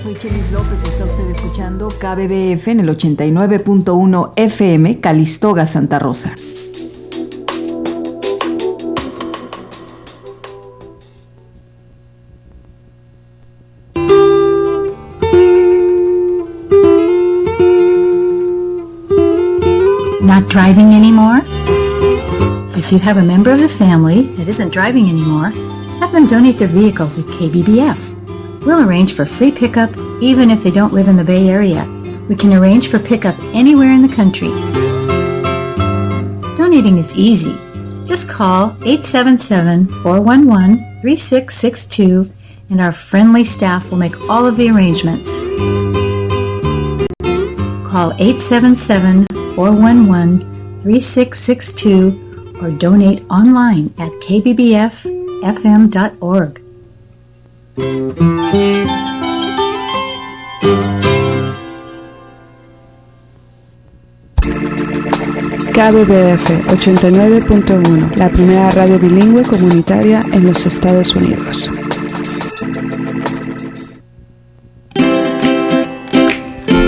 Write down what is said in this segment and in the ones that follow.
soy Chelis López y está usted escuchando KBBF en el 89.1 FM, Calistoga, Santa Rosa. Not driving anymore? If you have a member of the family that isn't driving anymore, have them donate their vehicle to KBBF. We'll arrange for free pickup even if they don't live in the Bay Area. We can arrange for pickup anywhere in the country. Donating is easy. Just call 877-411-3662 and our friendly staff will make all of the arrangements. Call 877-411-3662 or donate online at kbbf.fm.org. KBBF 89.1, la primera radio bilingüe comunitaria en los Estados Unidos.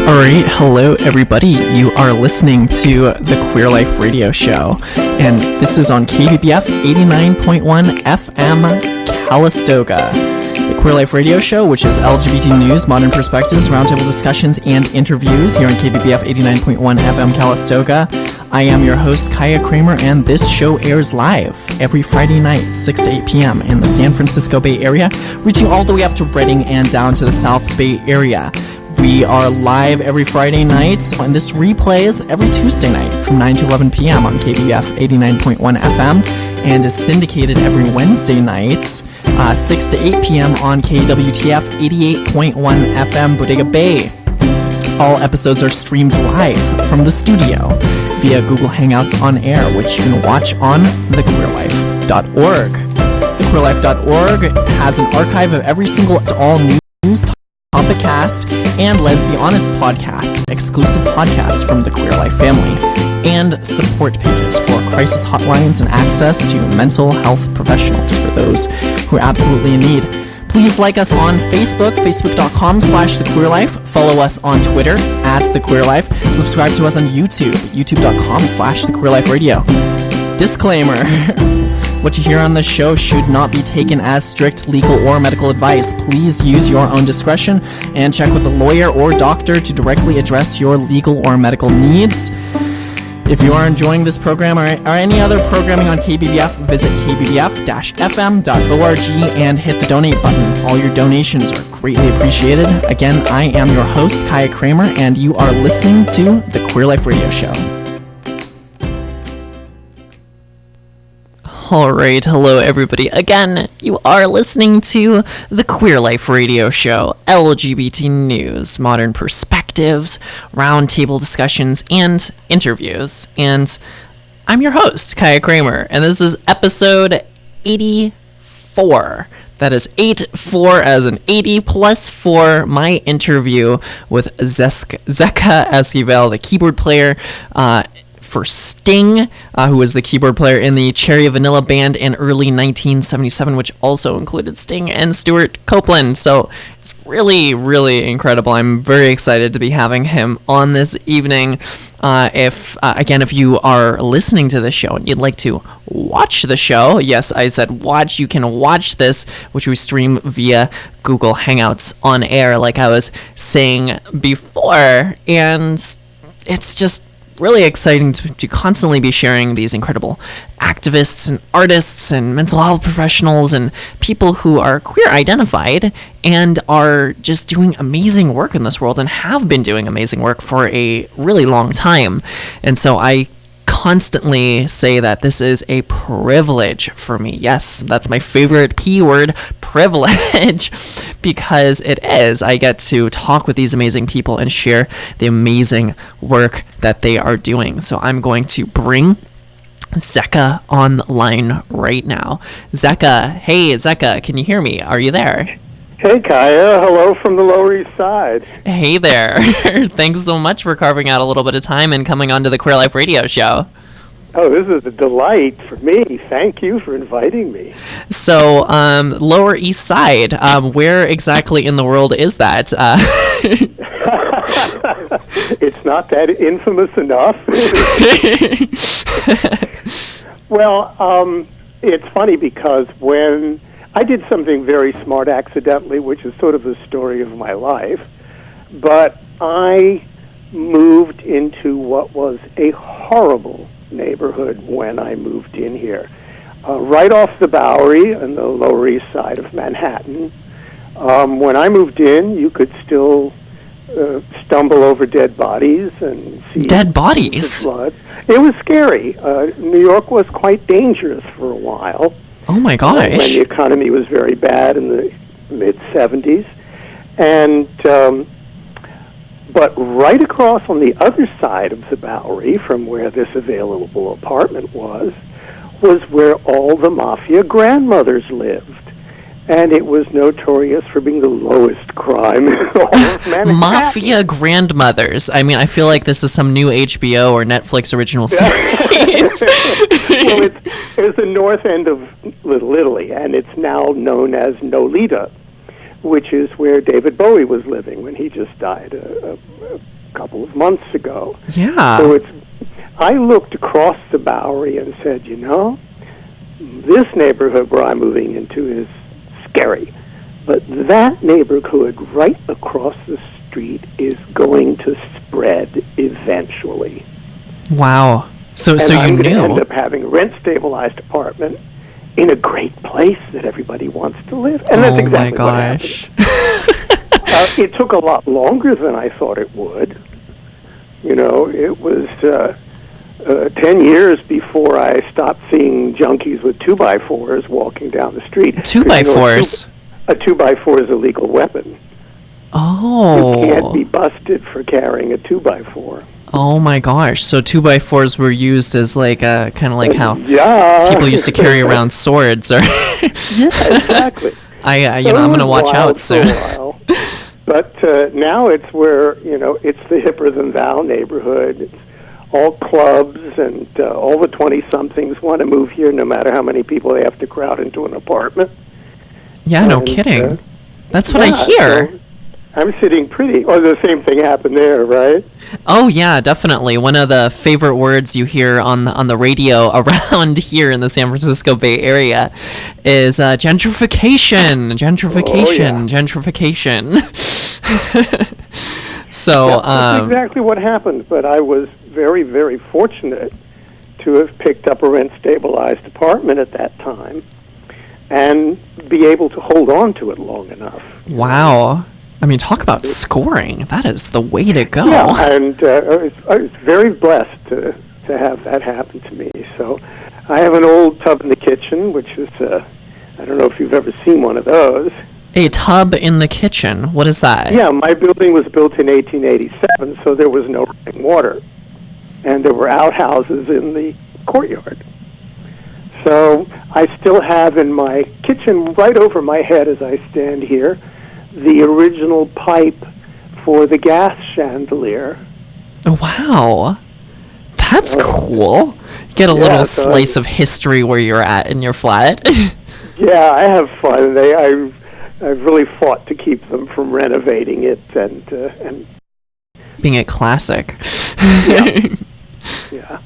Alright, hello everybody. You are listening to the Queer Life Radio Show, and this is on KBBF 89.1 FM Calistoga. The Queer Life Radio Show, which is LGBT news, modern perspectives, roundtable discussions, and interviews here on KBBF 89.1 FM Calistoga. I am your host, Kaiya Kramer, and this show airs live every Friday night, 6 to 8 p.m. in the San Francisco Bay Area, reaching all the way up to Redding and down to the South Bay Area. We are live every Friday night, and this replays every Tuesday night from 9 to 11 p.m. on KBBF 89.1 FM, and is syndicated every Wednesday night, 6 to 8 p.m. on KWTF 88.1 FM Bodega Bay. All episodes are streamed live from the studio via Google Hangouts on Air, which you can watch on thequeerlife.org. Thequeerlife.org has an archive of every single all news, Topicast, and Let's Be Honest podcast, exclusive podcasts from the Queer Life family, and support pages for crisis hotlines and access to mental health professionals for those who are absolutely in need. Please like us on Facebook, facebook.com/thequeerlife. Follow us on Twitter @thequeerlife. Subscribe to us on YouTube, youtube.com/thequeerliferadio. Disclaimer. What you hear on this show should not be taken as strict legal or medical advice. Please use your own discretion and check with a lawyer or doctor to directly address your legal or medical needs. If you are enjoying this program or any other programming on KBBF, visit kbbf-fm.org and hit the donate button. All your donations are greatly appreciated. Again, I am your host, Kaiya Kramer, and you are listening to the Queer Life Radio Show. Alright, hello everybody. Again, you are listening to the Queer Life Radio Show, LGBT news, modern perspectives, roundtable discussions, and interviews. And I'm your host, Kaiya Kramer, and this is episode 84. That is 84 as in 80 plus 4, my interview with Zecca Esquibel, the keyboard player, for Sting, who was the keyboard player in the Cherry Vanilla Band in early 1977, which also included Sting and Stewart Copeland. So it's really, really incredible. I'm very excited to be having him on this evening. If you are listening to the show and you'd like to watch the show, yes, I said watch, you can watch this, which we stream via Google Hangouts on Air, like I was saying before. And it's just really exciting to constantly be sharing these incredible activists and artists and mental health professionals and people who are queer identified and are just doing amazing work in this world and have been doing amazing work for a really long time. And so I constantly say that this is a privilege for me. Yes, that's my favorite P word, privilege, because it is. I get to talk with these amazing people and share the amazing work that they are doing. So I'm going to bring Zecca on the line right now. Zecca, hey Zecca, can you hear me? Are you there? Hey Kaiya, hello from the Lower East Side. Hey there. Thanks so much for carving out a little bit of time and coming onto the Queer Life Radio Show. Oh, this is a delight for me. Thank you for inviting me. So, Lower East Side, where exactly in the world is that? It's not that infamous enough. Well, it's funny because when I did something very smart accidentally, which is sort of the story of my life, but I moved into what was a horrible neighborhood when I moved in here. Right off the Bowery on the Lower East Side of Manhattan. When I moved in, you could still stumble over dead bodies and see dead bodies? Blood. It was scary. New York was quite dangerous for a while. Oh my gosh. When the economy was very bad in the mid-'70s. And but right across on the other side of the Bowery from where this available apartment was where all the mafia grandmothers lived. And it was notorious for being the lowest crime in all of Manhattan. Mafia grandmothers. I mean, I feel like this is some new HBO or Netflix original series. Well, it's the north end of Little Italy, and it's now known as Nolita, which is where David Bowie was living when he just died a couple of months ago. Yeah. So I looked across the Bowery and said, you know, this neighborhood where I'm moving into is scary. But that neighborhood right across the street is going to spread eventually. Wow. So and you I'm knew. going to end up having a rent-stabilized apartment in a great place that everybody wants to live. And that's exactly what happened. It took a lot longer than I thought it would. You know, it was 10 years before I stopped seeing junkies with 2x4s walking down the street. 2x4s? A 2x4 is a legal weapon. Oh. You can't be busted for carrying a 2x4. Oh my gosh! So 2x4s were used as like kind of like how people used to carry around swords, or yeah, exactly. I'm gonna watch out soon. But now it's where it's the hipper than thou neighborhood. It's all clubs, and all the 20-somethings want to move here, no matter how many people they have to crowd into an apartment. Yeah, no kidding. That's what I hear. So I'm sitting pretty. Or the same thing happened there, right? Oh yeah, definitely. One of the favorite words you hear on the radio around here in the San Francisco Bay Area is gentrification. Gentrification. So that's exactly what happened. But I was very, very fortunate to have picked up a rent-stabilized apartment at that time and be able to hold on to it long enough. Wow. I mean, talk about scoring. That is the way to go. Yeah, and I was very blessed to have that happen to me. So I have an old tub in the kitchen, which is, I don't know if you've ever seen one of those. A tub in the kitchen? What is that? Yeah, my building was built in 1887, so there was no running water. And there were outhouses in the courtyard. So I still have in my kitchen, right over my head as I stand here, the original pipe for the gas chandelier. Wow. That's cool. Get a little slice of history where you're at in your flat. Yeah, I have fun. I've really fought to keep them from renovating it and being a classic. Yeah.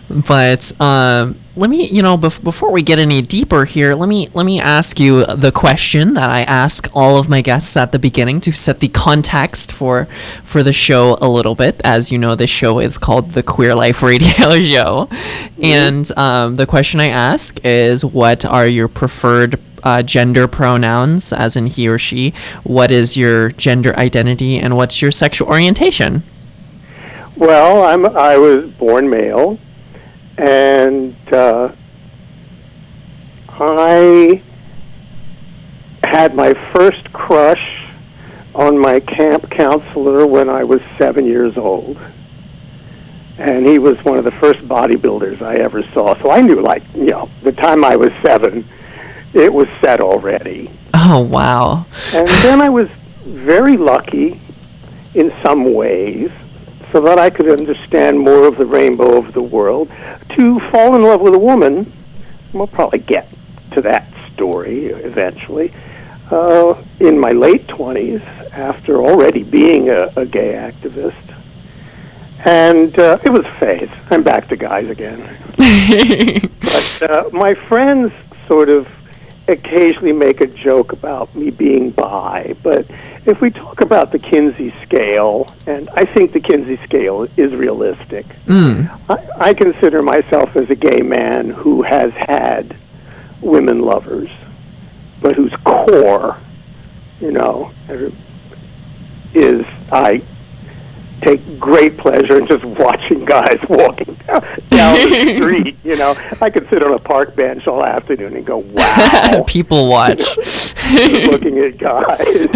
But let me, before we get any deeper here, let me ask you the question that I ask all of my guests at the beginning to set the context for the show a little bit. As you know, this show is called the Queer Life Radio Show. And the question I ask is, what are your preferred gender pronouns, as in he or she? What is your gender identity, and what's your sexual orientation? Well, I was born male, and I had my first crush on my camp counselor when I was 7 years old. And he was one of the first bodybuilders I ever saw. So I knew, the time I was 7, it was set already. Oh, wow. And then I was very lucky in some ways. so that I could understand more of the rainbow of the world, to fall in love with a woman. We'll probably get to that story eventually. In my late 20s, after already being a gay activist. And it was a phase. I'm back to guys again. But my friends sort of occasionally make a joke about me being bi, but if we talk about the Kinsey scale, and I think the Kinsey scale is realistic, I consider myself as a gay man who has had women lovers, but whose core, is I take great pleasure in just watching guys walking down the street. I could sit on a park bench all afternoon and go, wow. People watch. Looking at guys.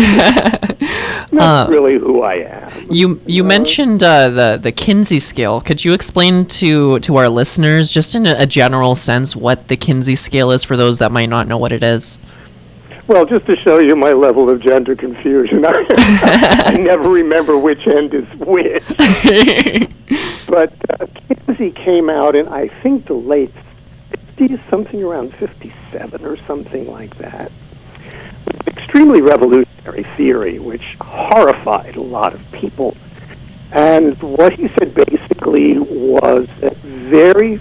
That's really who I am. You mentioned the Kinsey scale. Could you explain to our listeners, just in a general sense, what the Kinsey scale is for those that might not know what it is? Well, just to show you my level of gender confusion, I never remember which end is which. But Kinsey came out in, I think, the late 50s, something around 57 or something like that. It was an extremely revolutionary theory, which horrified a lot of people. And what he said basically was that very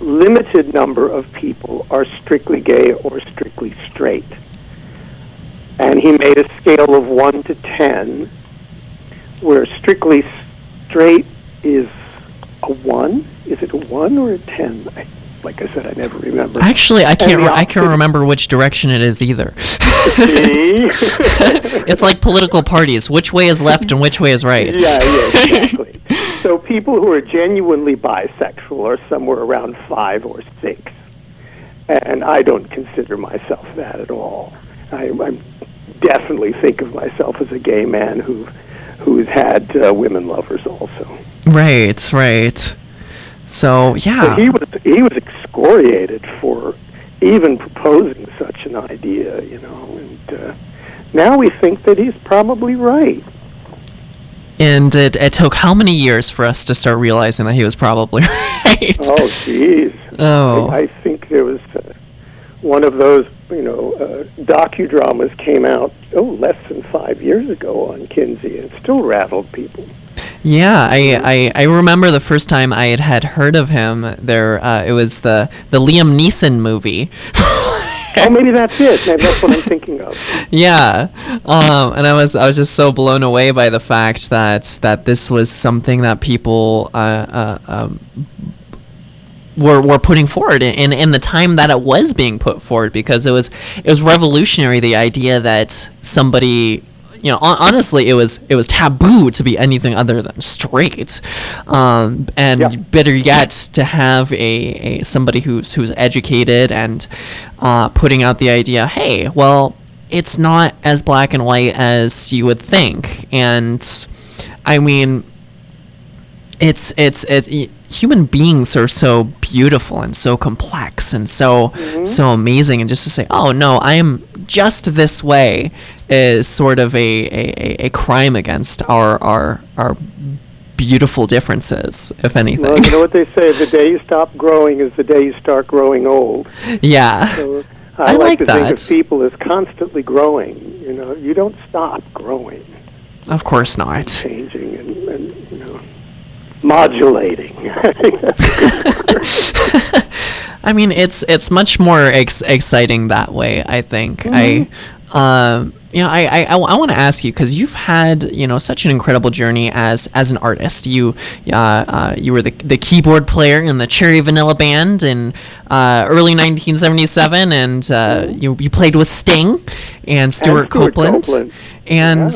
limited number of people are strictly gay or strictly straight. And he made a scale of 1 to 10, where strictly straight is a 1. Is it a 1 or a 10? Like I said, I never remember. Actually, I can't remember which direction it is either. It's like political parties. Which way is left and which way is right? Yeah, exactly. So people who are genuinely bisexual are somewhere around 5 or 6. And I don't consider myself that at all. I definitely think of myself as a gay man who's had women lovers also. Right. So, yeah. But he was excoriated for even proposing such an idea, and now we think that he's probably right. And it took how many years for us to start realizing that he was probably right? Oh, jeez. Oh. I think there was one of those, docudramas came out, less than 5 years ago on Kinsey, and it still rattled people. Yeah, I remember the first time I had heard of him. It was the Liam Neeson movie. Oh, maybe that's it. Maybe that's what I'm thinking of. Yeah, and I was just so blown away by the fact that this was something that people were putting forward in the time that it was being put forward, because it was revolutionary, the idea that somebody, honestly, it was taboo to be anything other than straight, and better yet, to have a somebody who's educated and putting out the idea, hey, well, it's not as black and white as you would think. And I mean, it's human beings are so beautiful and so complex and so amazing, and just to say, oh no, I am just this way, is sort of a crime against our beautiful differences, if anything. Well, you know what they say, the day you stop growing is the day you start growing old. Yeah. So I like to think of people as constantly growing. You don't stop growing. Of course not. Changing and modulating. I mean, it's much more exciting that way, I think. Mm-hmm. I want to ask you, because you've had such an incredible journey as an artist. You were the keyboard player in the Cherry Vanilla Band in early 1977, and you played with Sting and Stewart Copeland. And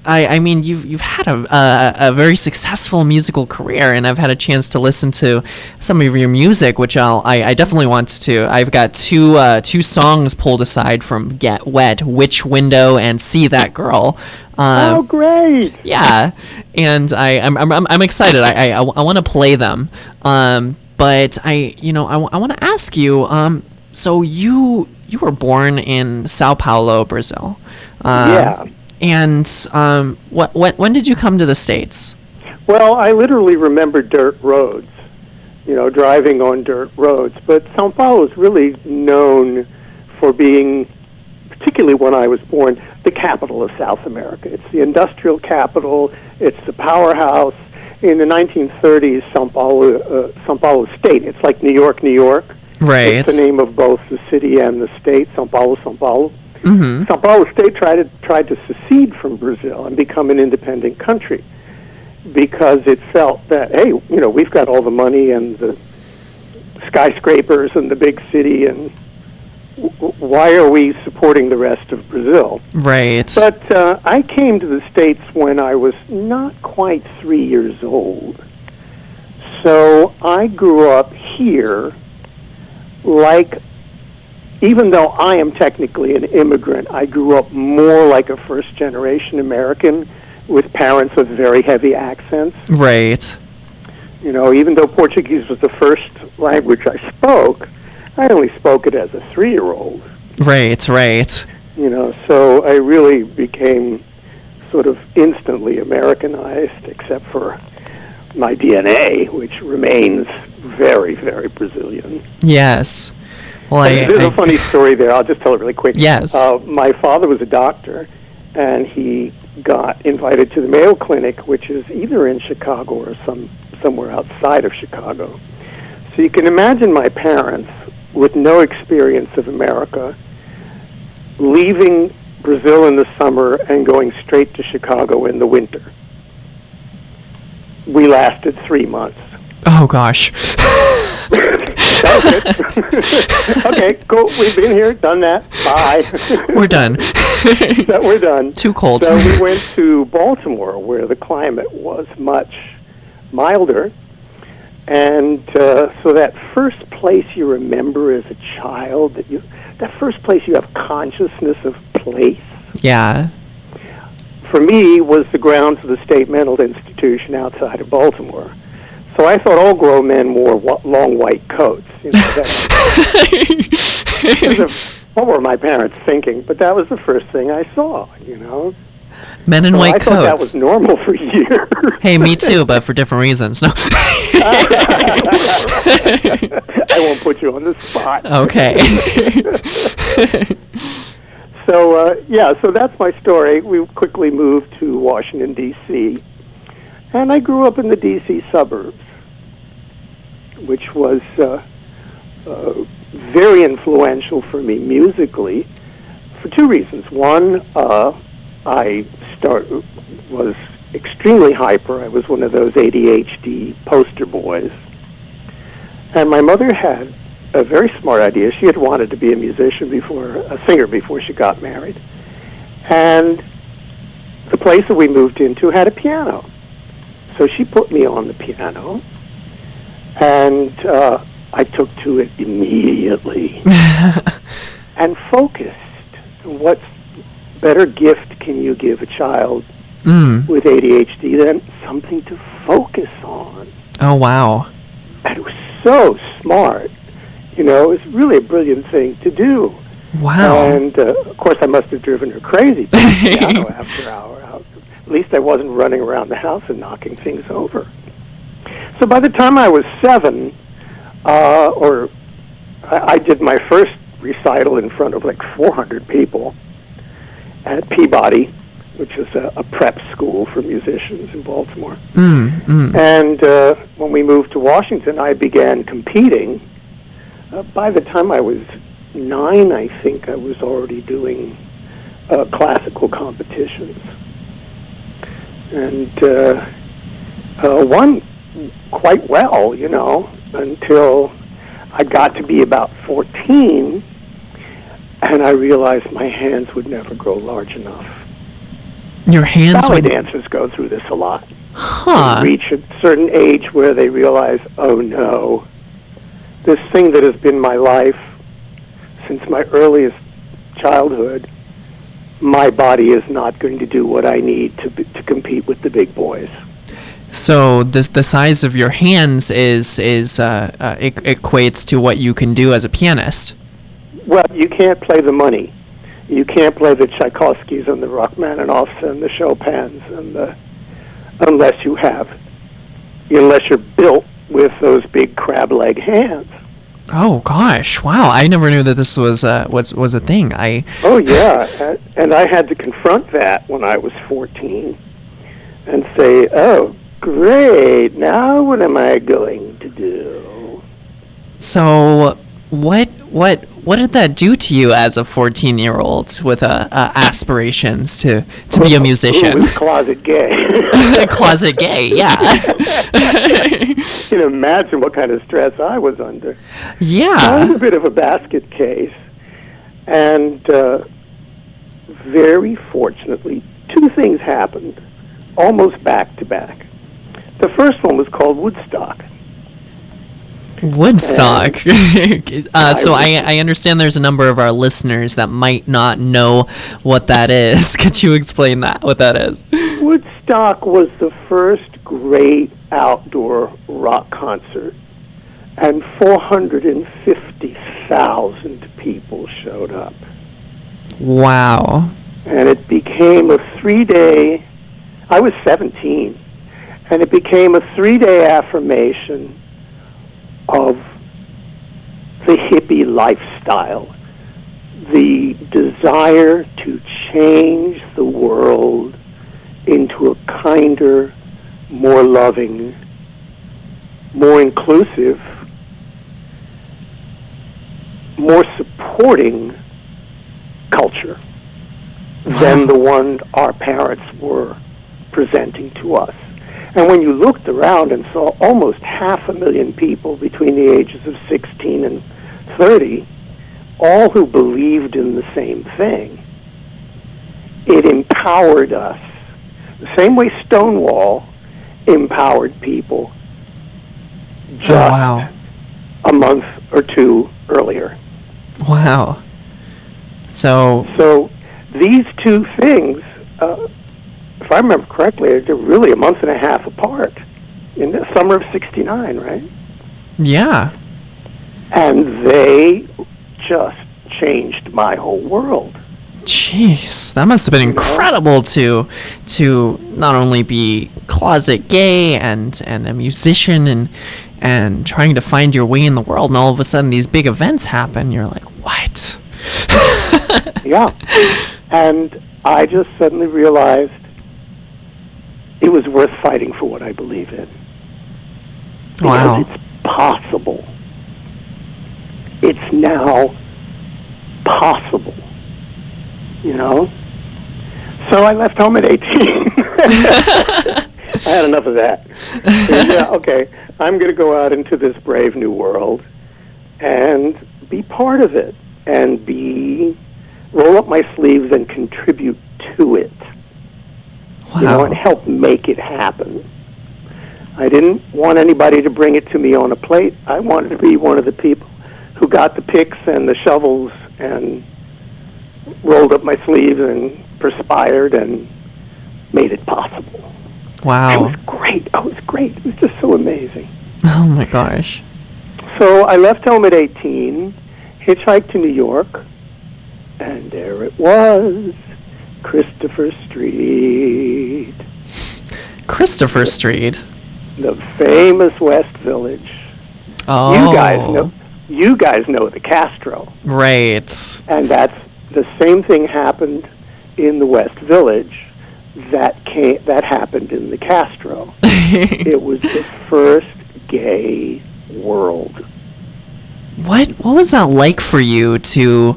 I mean, you've had a very successful musical career, and I've had a chance to listen to some of your music, which I definitely want to. I've got two songs pulled aside from Get Wet, Which Window and See That Girl. Oh, great! Yeah, and I'm excited. I want to play them. But I want to ask you. So you were born in Sao Paulo, Brazil. Yeah. And when did you come to the States? Well, I literally remember dirt roads, driving on dirt roads. But Sao Paulo is really known for being, particularly when I was born, the capital of South America. It's the industrial capital. It's the powerhouse. In the 1930s, Sao Paulo State, it's like New York, New York. Right. It's the name of both the city and the state, Sao Paulo, Sao Paulo. Mm-hmm. Sao Paulo State tried to secede from Brazil and become an independent country because it felt that, hey, we've got all the money and the skyscrapers and the big city, and why are we supporting the rest of Brazil? Right. But I came to the States when I was not quite 3 years old. So I grew up here even though I am technically an immigrant, I grew up more like a first-generation American with parents with very heavy accents. Right. Even though Portuguese was the first language I spoke, I only spoke it as a 3-year-old. Right. So I really became sort of instantly Americanized, except for my DNA, which remains very, very Brazilian. Yes. Well, there's a funny story there. I'll just tell it really quick. Yes. My father was a doctor, and he got invited to the Mayo Clinic, which is either in Chicago or somewhere outside of Chicago. So you can imagine my parents, with no experience of America, leaving Brazil in the summer and going straight to Chicago in the winter. We lasted 3 months. Oh, gosh. Okay, cool. We've been here, done that. Bye. We're done. We're done. Too cold. So we went to Baltimore, where the climate was much milder. And so that first place you remember as a child, that first place you have consciousness of place, Yeah. for me was the grounds of the State Mental Institution outside of Baltimore. So I thought all grown men wore long white coats. What were my parents thinking? But that was the first thing I saw, Men in white I coats. thought that was normal for years. Hey, me too, but for different reasons. No. I won't put you on the spot. Okay. So that's my story. We quickly moved to Washington, D.C., and I grew up in the D.C. suburbs, which was very influential for me musically for two reasons. One, I was extremely hyper. I was one of those ADHD poster boys. And my mother had a very smart idea. She had wanted to be a singer before she got married. And the place that we moved into had a piano. So she put me on the piano, and I took to it immediately and focused. What better gift can you give a child with ADHD than something to focus on? Oh, wow. And it was so smart. It was really a brilliant thing to do. Wow. And, of course, I must have driven her crazy playing piano after hour. At least I wasn't running around the house and knocking things over. So by the time I was 7, I did my first recital in front of like 400 people at Peabody, which is a prep school for musicians in Baltimore. And when we moved to Washington, I began competing. By the time I was 9, I think I was already doing classical competitions. And won quite well, until I got to be about 14, and I realized my hands would never grow large enough. Your hands Ballet would... dancers go through this a lot. Huh. They reach a certain age where they realize, oh no, this thing that has been my life since my earliest childhood, my body is not going to do what I need to compete with the big boys. So the size of your hands equates to what you can do as a pianist. Well, you can't play the money. You can't play the Tchaikovskys and the Rachmaninoffs and the Chopins unless you have unless you're built with those big crab leg hands. Oh gosh! Wow, I never knew that this was a thing. Oh yeah, and I had to confront that when I was 14, and say, "Oh, great! Now what am I going to do?" So, what did that do to you as a 14-year-old with aspirations to be a musician? It was closet gay. Closet gay, yeah. You can imagine what kind of stress I was under. I Yeah. was a bit of a basket case, and very fortunately, two things happened, almost back to back. The first one was called Woodstock. Woodstock. So I understand there's a number of our listeners that might not know what that is. Could you explain what that is? Woodstock was the first great outdoor rock concert, and 450,000 people showed up. Wow. And it became a 3-day, I was 17, and it became a 3-day affirmation of the hippie lifestyle, the desire to change the world into a kinder, more loving, more inclusive, more supporting culture than the one our parents were presenting to us. And when you looked around and saw almost 500,000 people between the ages of 16 and 30, all who believed in the same thing, it empowered us. The same way Stonewall empowered people just a month or two earlier. Wow. So these two things, if I remember correctly, they're really a month and a half apart in the summer of '69, right? yeah. And they just changed my whole world. Jeez, that must have been incredible to not only be closet gay and a musician and trying to find your way in the world, and all of a sudden these big events happen. You're like, what? Yeah. And I just suddenly realized it was worth fighting for what I believe in. Because Wow. it's possible. It's now possible. You know? So I left home at 18. I had enough of that. And yeah, okay, I'm going to go out into this brave new world and be part of it and roll up my sleeves and contribute to it. Wow. You know, and help make it happen. I didn't want anybody to bring it to me on a plate. I wanted to be one of the people who got the picks and the shovels and rolled up my sleeves and perspired and made it possible. Wow. It was great. It was great. It was just so amazing. Oh my gosh. So I left home at 18, hitchhiked to New York, and there it was, Christopher Street. Christopher Street. The famous West Village. Oh. You guys know the Castro. Right. And that's the same thing happened in the West Village that happened in the Castro. It was the first gay world. What was that like for you to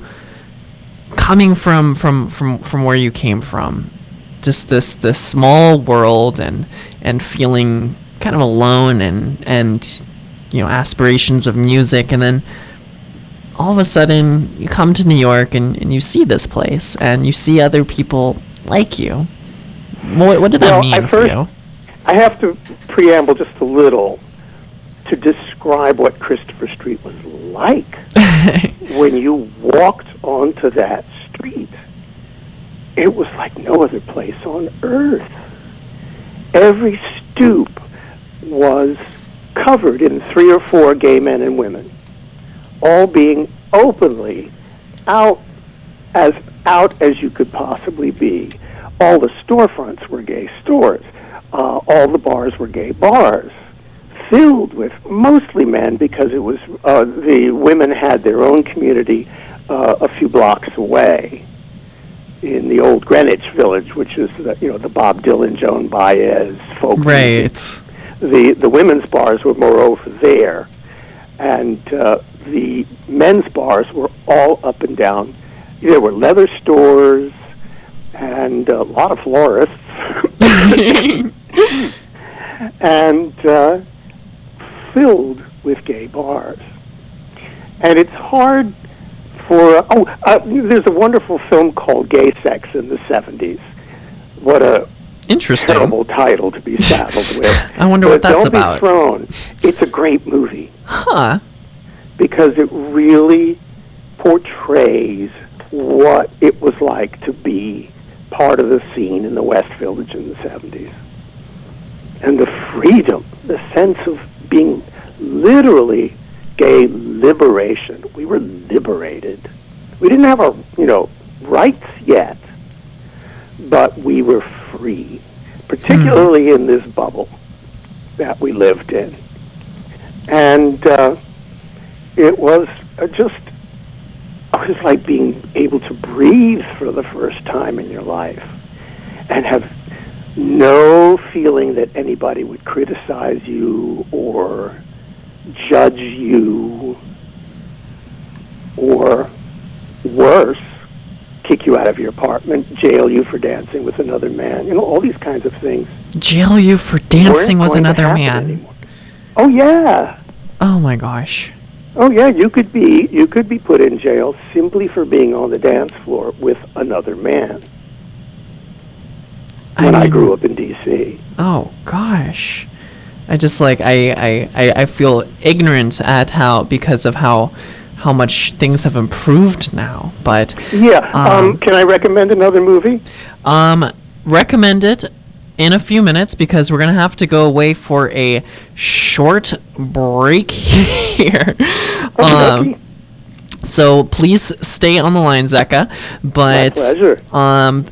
coming from where you came from? Just this small world and feeling kind of alone and you know, aspirations of music, and then all of a sudden you come to New York and you see this place and you see other people like you. What did that mean for you? I have to preamble just a little to describe what Christopher Street was like when you walked onto that street. It was like no other place on earth. Every stoop was covered in 3 or 4 gay men and women, all being openly out as you could possibly be. All the storefronts were gay stores. All the bars were gay bars. filled with mostly men, because it was the women had their own community a few blocks away in the old Greenwich Village, which is the Bob Dylan, Joan Baez folk music. The women's bars were more over there, and the men's bars were all up and down. There were leather stores and a lot of florists, and filled with gay bars. And it's hard for... there's a wonderful film called Gay Sex in the 70s. What a interesting terrible title to be saddled with. I wonder what that's about. Don't be thrown. It's a great movie. Huh. Because it really portrays what it was like to be part of the scene in the West Village in the 70s. And the freedom, the sense of being literally gay liberation. We were liberated. We didn't have our, rights yet, but we were free, particularly in this bubble that we lived in. And it was like being able to breathe for the first time in your life and have no feeling that anybody would criticize you or judge you, or worse, kick you out of your apartment, jail you for dancing with another man, all these kinds of things. Jail you for dancing with another man? Anymore. Oh, yeah. Oh, my gosh. Oh, yeah, you could be put in jail simply for being on the dance floor with another man. I grew up in D.C. Oh, gosh. I just I feel ignorant at because of how much things have improved now. But yeah, can I recommend another movie? Recommend it in a few minutes, because we're gonna have to go away for a short break here. Okay. So please stay on the line, Zecca. But my pleasure.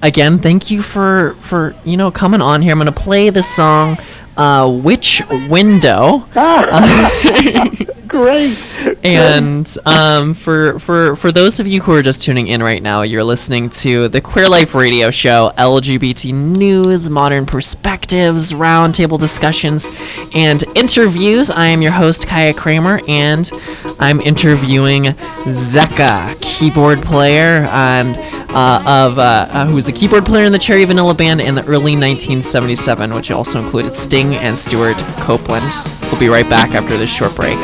Again, thank you for coming on here. I'm gonna play the song "Which Window." Great. And for those of you who are just tuning in right now, you're listening to the Queer Life Radio Show, LGBT news, modern perspectives, roundtable discussions, and interviews. I am your host, Kaiya Kramer, and I'm interviewing Zecca, keyboard player, and who was a keyboard player in the Cherry Vanilla Band in the early 1977, which also included Sting and Stewart Copeland. We'll be right back after this short break.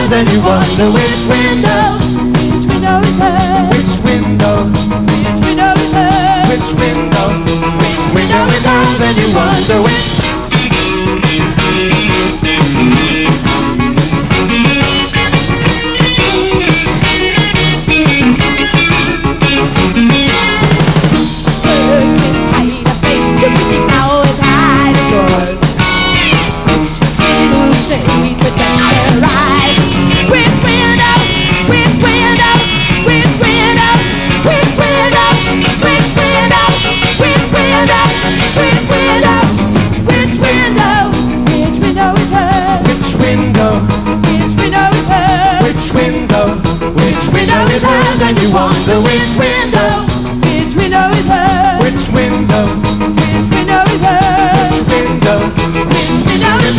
And you wonder which window is hers. Which window is hers. Which window is hers. And you wonder which. And you wonder which window is hers. Which window is hers. Which window is hers. And you wonder which window is hers. Which window is hers. Which window is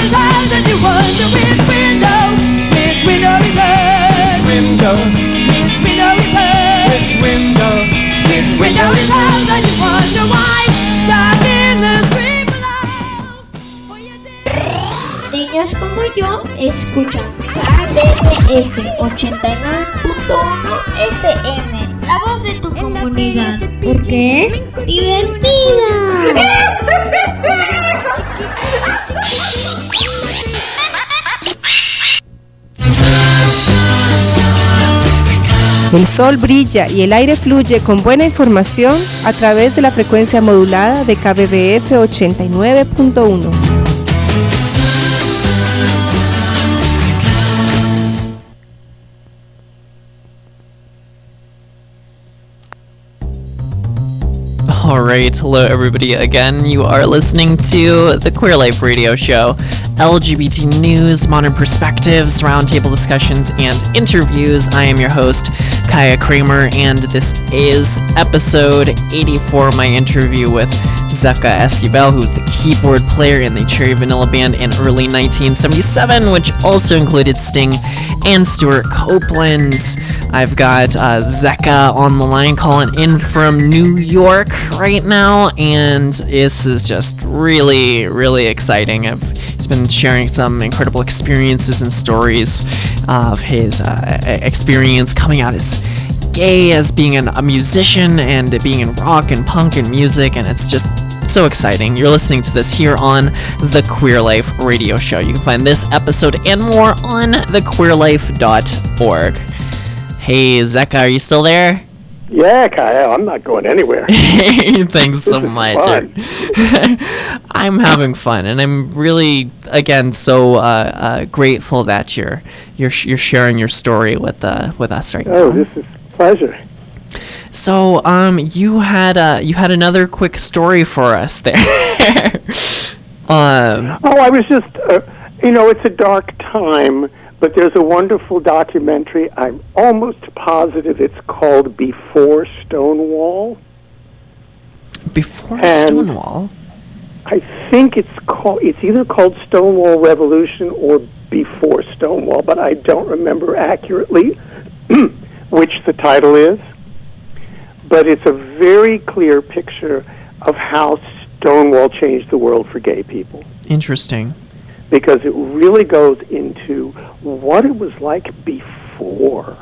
hers. And you wonder which window is hers. Window is hers. Which window is hers. And you wonder why. Stop in the street below. eres como yo, escucha KBBF 89.1 FM, la voz de tu comunidad, porque es divertida. El sol brilla y el aire fluye con buena información a través de la frecuencia modulada de KBBF 89.1. Alright, hello everybody again. You are listening to the Queer Life Radio Show. LGBT news, modern perspectives, roundtable discussions, and interviews. I am your host, Kaiya Kramer, and this is episode 84, my interview with Zecca Esquibel, who's the keyboard player in the Cherry Vanilla Band in early 1977, which also included Sting and Stewart Copeland. I've got Zecca on the line calling in from New York right now, and this is just really, really exciting. He's been sharing some incredible experiences and stories of his experience coming out as gay, as being a musician, and being in rock and punk and music, and it's just so exciting. You're listening to this here on the Queer Life Radio Show. You can find this episode and more on thequeerlife.org. Hey, Zecca, are you still there? Yeah, Kyle, I'm not going anywhere. Thanks so much. I'm having fun, and I'm really, again, so grateful that you're sharing your story with us right now. Oh, this is a pleasure. So, you had another quick story for us there. I was just, it's a dark time, but there's a wonderful documentary. I'm almost positive it's called Before Stonewall. Before Stonewall? I think it's either called Stonewall Revolution or Before Stonewall, but I don't remember accurately which the title is. But it's a very clear picture of how Stonewall changed the world for gay people. Interesting. Because it really goes into what it was like before,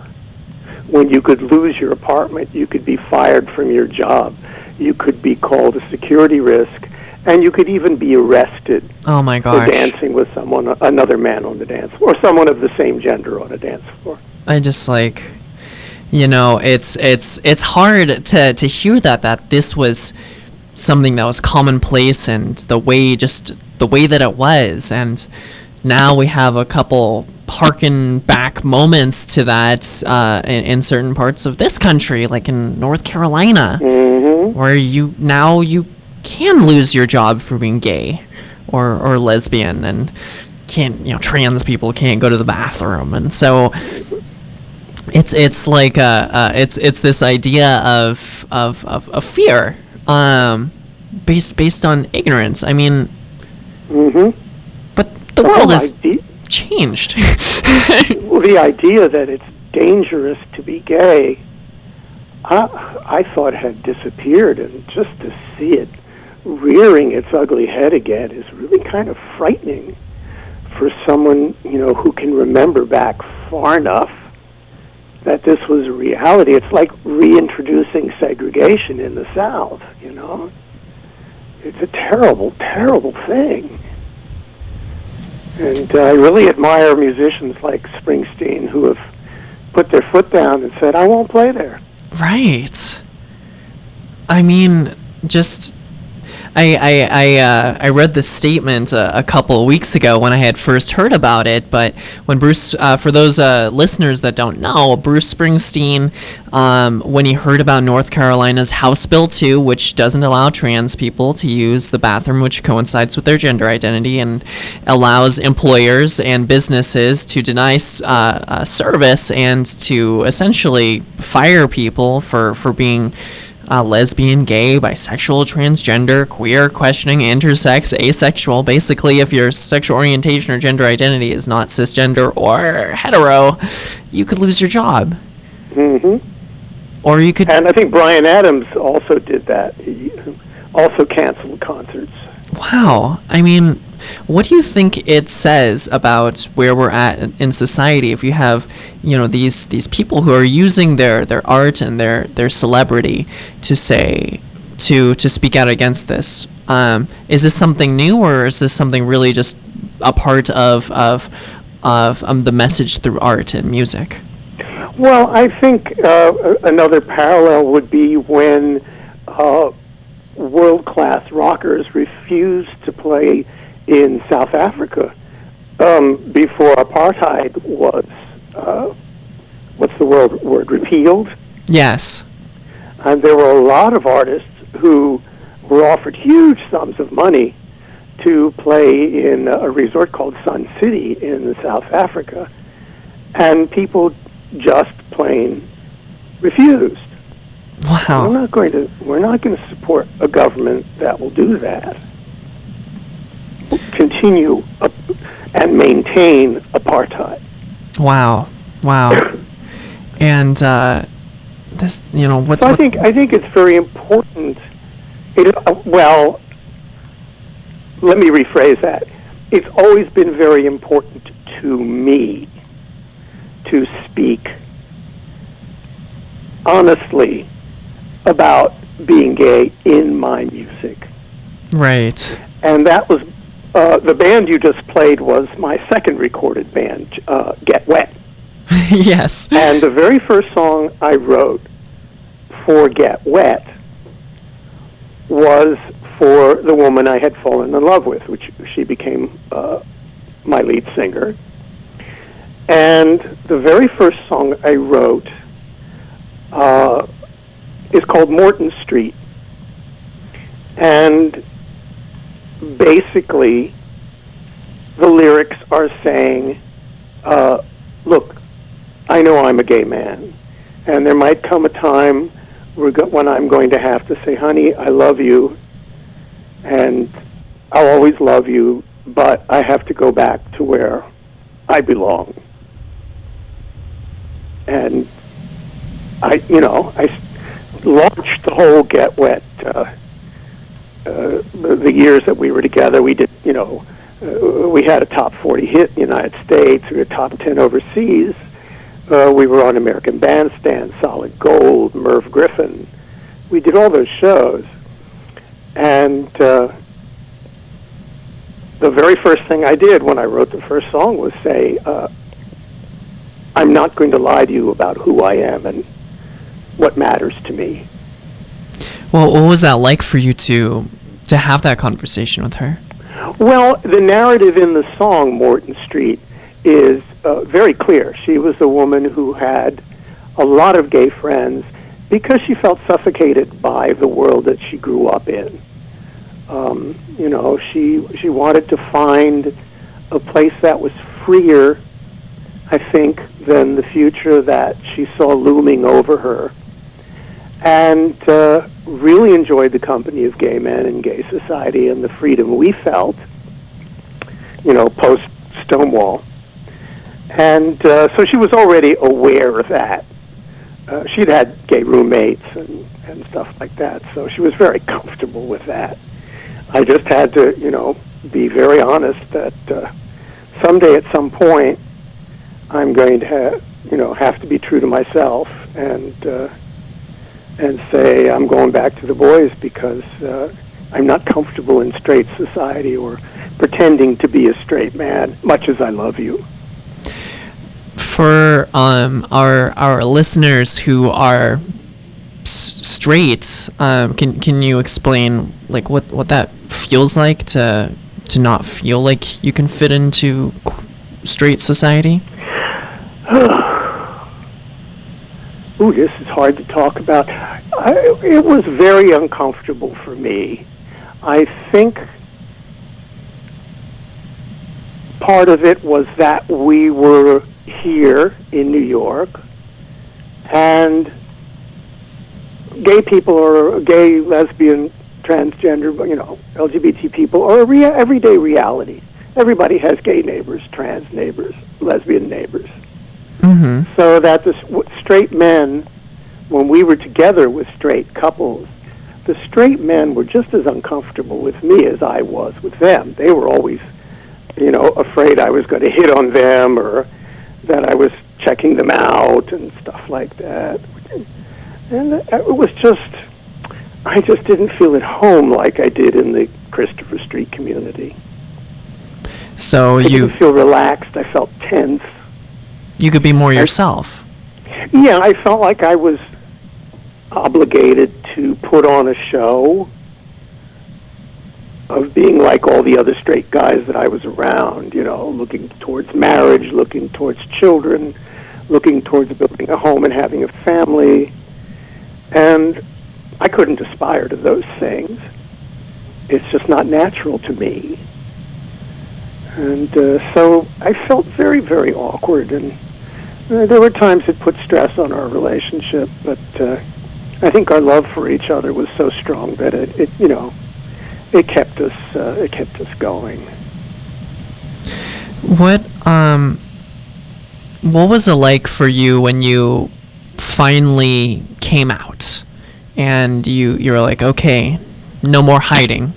when you could lose your apartment, you could be fired from your job, you could be called a security risk, and you could even be arrested for dancing with another man on the dance floor, or someone of the same gender on a dance floor. I just it's hard to hear that this was something that was commonplace, and the way that it was, and now we have a couple harken back moments to that in certain parts of this country, like in North Carolina, where you can lose your job for being gay or lesbian, and trans people can't go to the bathroom, and so it's this idea of fear based on ignorance. I mean, but the world has changed. Well, the idea that it's dangerous to be gay, I thought had disappeared, and just to see it rearing its ugly head again is really kind of frightening for someone, who can remember back far enough that this was a reality. It's like reintroducing segregation in the South, It's a terrible, terrible thing. And I really admire musicians like Springsteen who have put their foot down and said, I won't play there. Right. I mean, just... I read this statement a couple of weeks ago when I had first heard about it, but when Bruce, for those listeners that don't know, Bruce Springsteen, when he heard about North Carolina's House Bill 2, which doesn't allow trans people to use the bathroom, which coincides with their gender identity, and allows employers and businesses to deny service and to essentially fire people for being lesbian, gay, bisexual, transgender, queer, questioning, intersex, asexual. Basically, if your sexual orientation or gender identity is not cisgender or hetero, you could lose your job. Or you could... And I think Bryan Adams also did that. He also canceled concerts. Wow. I mean, What do you think it says about where we're at in society if you have, these people who are using their art and their celebrity to speak out against this? Is this something new, or is this something really just a part of the message through art and music? Well, I think another parallel would be when world-class rockers refused to play in South Africa before apartheid was, what's the word, repealed? Yes. And there were a lot of artists who were offered huge sums of money to play in a resort called Sun City in South Africa, and people just plain refused. Wow. We're not going to support a government that will do that. Continue and maintain apartheid. Wow. And this, what's... So I think it's very important. Well, let me rephrase that. It's always been very important to me to speak honestly about being gay in my music. Right. And that was, the band you just played was my second recorded band, Get Wet. Yes. And the very first song I wrote for Get Wet was for the woman I had fallen in love with, which she became my lead singer. And the very first song I wrote is called Morton Street. And basically, the lyrics are saying, look, I know I'm a gay man, and there might come a time when I'm going to have to say, honey, I love you, and I'll always love you, but I have to go back to where I belong. And I launched the whole Get Wet. The years that we were together, we did, we had a top 40 hit in the United States. We were top 10 overseas. We were on American Bandstand, Solid Gold, Merv Griffin. We did all those shows. And the very first thing I did when I wrote the first song was say, I'm not going to lie to you about who I am and what matters to me. Well, what was that like for you to have that conversation with her? Well, the narrative in the song, Morton Street, is very clear. She was a woman who had a lot of gay friends because she felt suffocated by the world that she grew up in. She wanted to find a place that was freer, I think, than the future that she saw looming over her, and really enjoyed the company of gay men and gay society and the freedom we felt, post-Stonewall. And so she was already aware of that. She'd had gay roommates and stuff like that, so she was very comfortable with that. I just had to, be very honest that someday at some point I'm going to have to be true to myself and say I'm going back to the boys because I'm not comfortable in straight society or pretending to be a straight man, much as I love you. For our listeners who are straight, can you explain like what that feels like to not feel like you can fit into straight society? Ooh, this is hard to talk about. It was very uncomfortable for me. I think part of it was that we were here in New York, and gay people or gay, lesbian, transgender, LGBT people are everyday reality. Everybody has gay neighbors, trans neighbors, lesbian neighbors. Mm-hmm. So that the straight men, when we were together with straight couples, the straight men were just as uncomfortable with me as I was with them. They were always, afraid I was going to hit on them or that I was checking them out and stuff like that. And it was I just didn't feel at home like I did in the Christopher Street community. So I didn't feel relaxed. I felt tense. You could be more yourself. Yeah, I felt like I was obligated to put on a show of being like all the other straight guys that I was around, looking towards marriage, looking towards children, looking towards building a home and having a family. And I couldn't aspire to those things. It's just not natural to me. And so I felt very, very awkward. And there were times it put stress on our relationship, but I think our love for each other was so strong that it kept us going. What was it like for you when you finally came out and you were like, okay, no more hiding?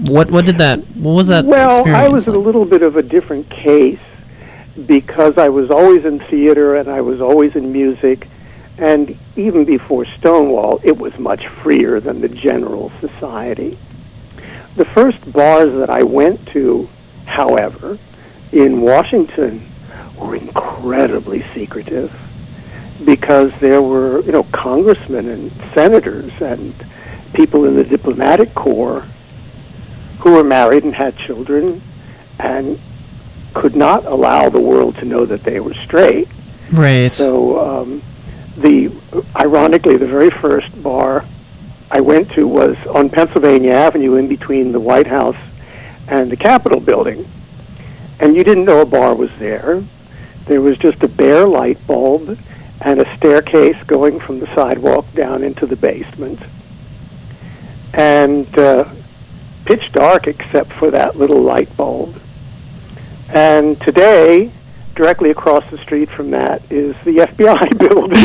What was that experience I was like? a little bit of a different case because I was always in theater and I was always in music, and even before Stonewall, it was much freer than the general society. The first bars that I went to, however, in Washington were incredibly secretive because there were, congressmen and senators and people in the diplomatic corps who were married and had children and could not allow the world to know that they were straight. Right. So, ironically, the very first bar I went to was on Pennsylvania Avenue in between the White House and the Capitol building. And you didn't know a bar was there. There was just a bare light bulb and a staircase going from the sidewalk down into the basement. And pitch dark except for that little light bulb. And today, directly across the street from that is the FBI building.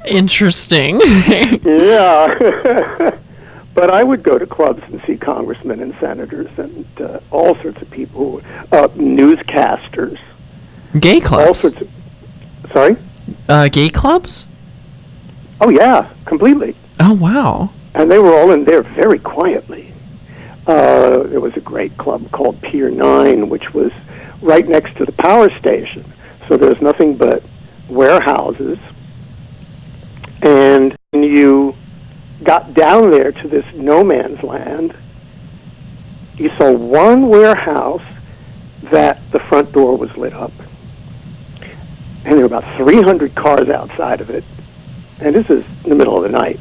Interesting. Yeah. But I would go to clubs and see congressmen and senators and all sorts of people, newscasters. Gay clubs? All sorts of... Sorry? Gay clubs? Oh, yeah, completely. Oh, wow. And they were all in there very quietly. There was a great club called Pier 9, which was right next to the power station. So there's nothing but warehouses. And when you got down there to this no man's land, you saw one warehouse that the front door was lit up. And there were about 300 cars outside of it. And this is in the middle of the night.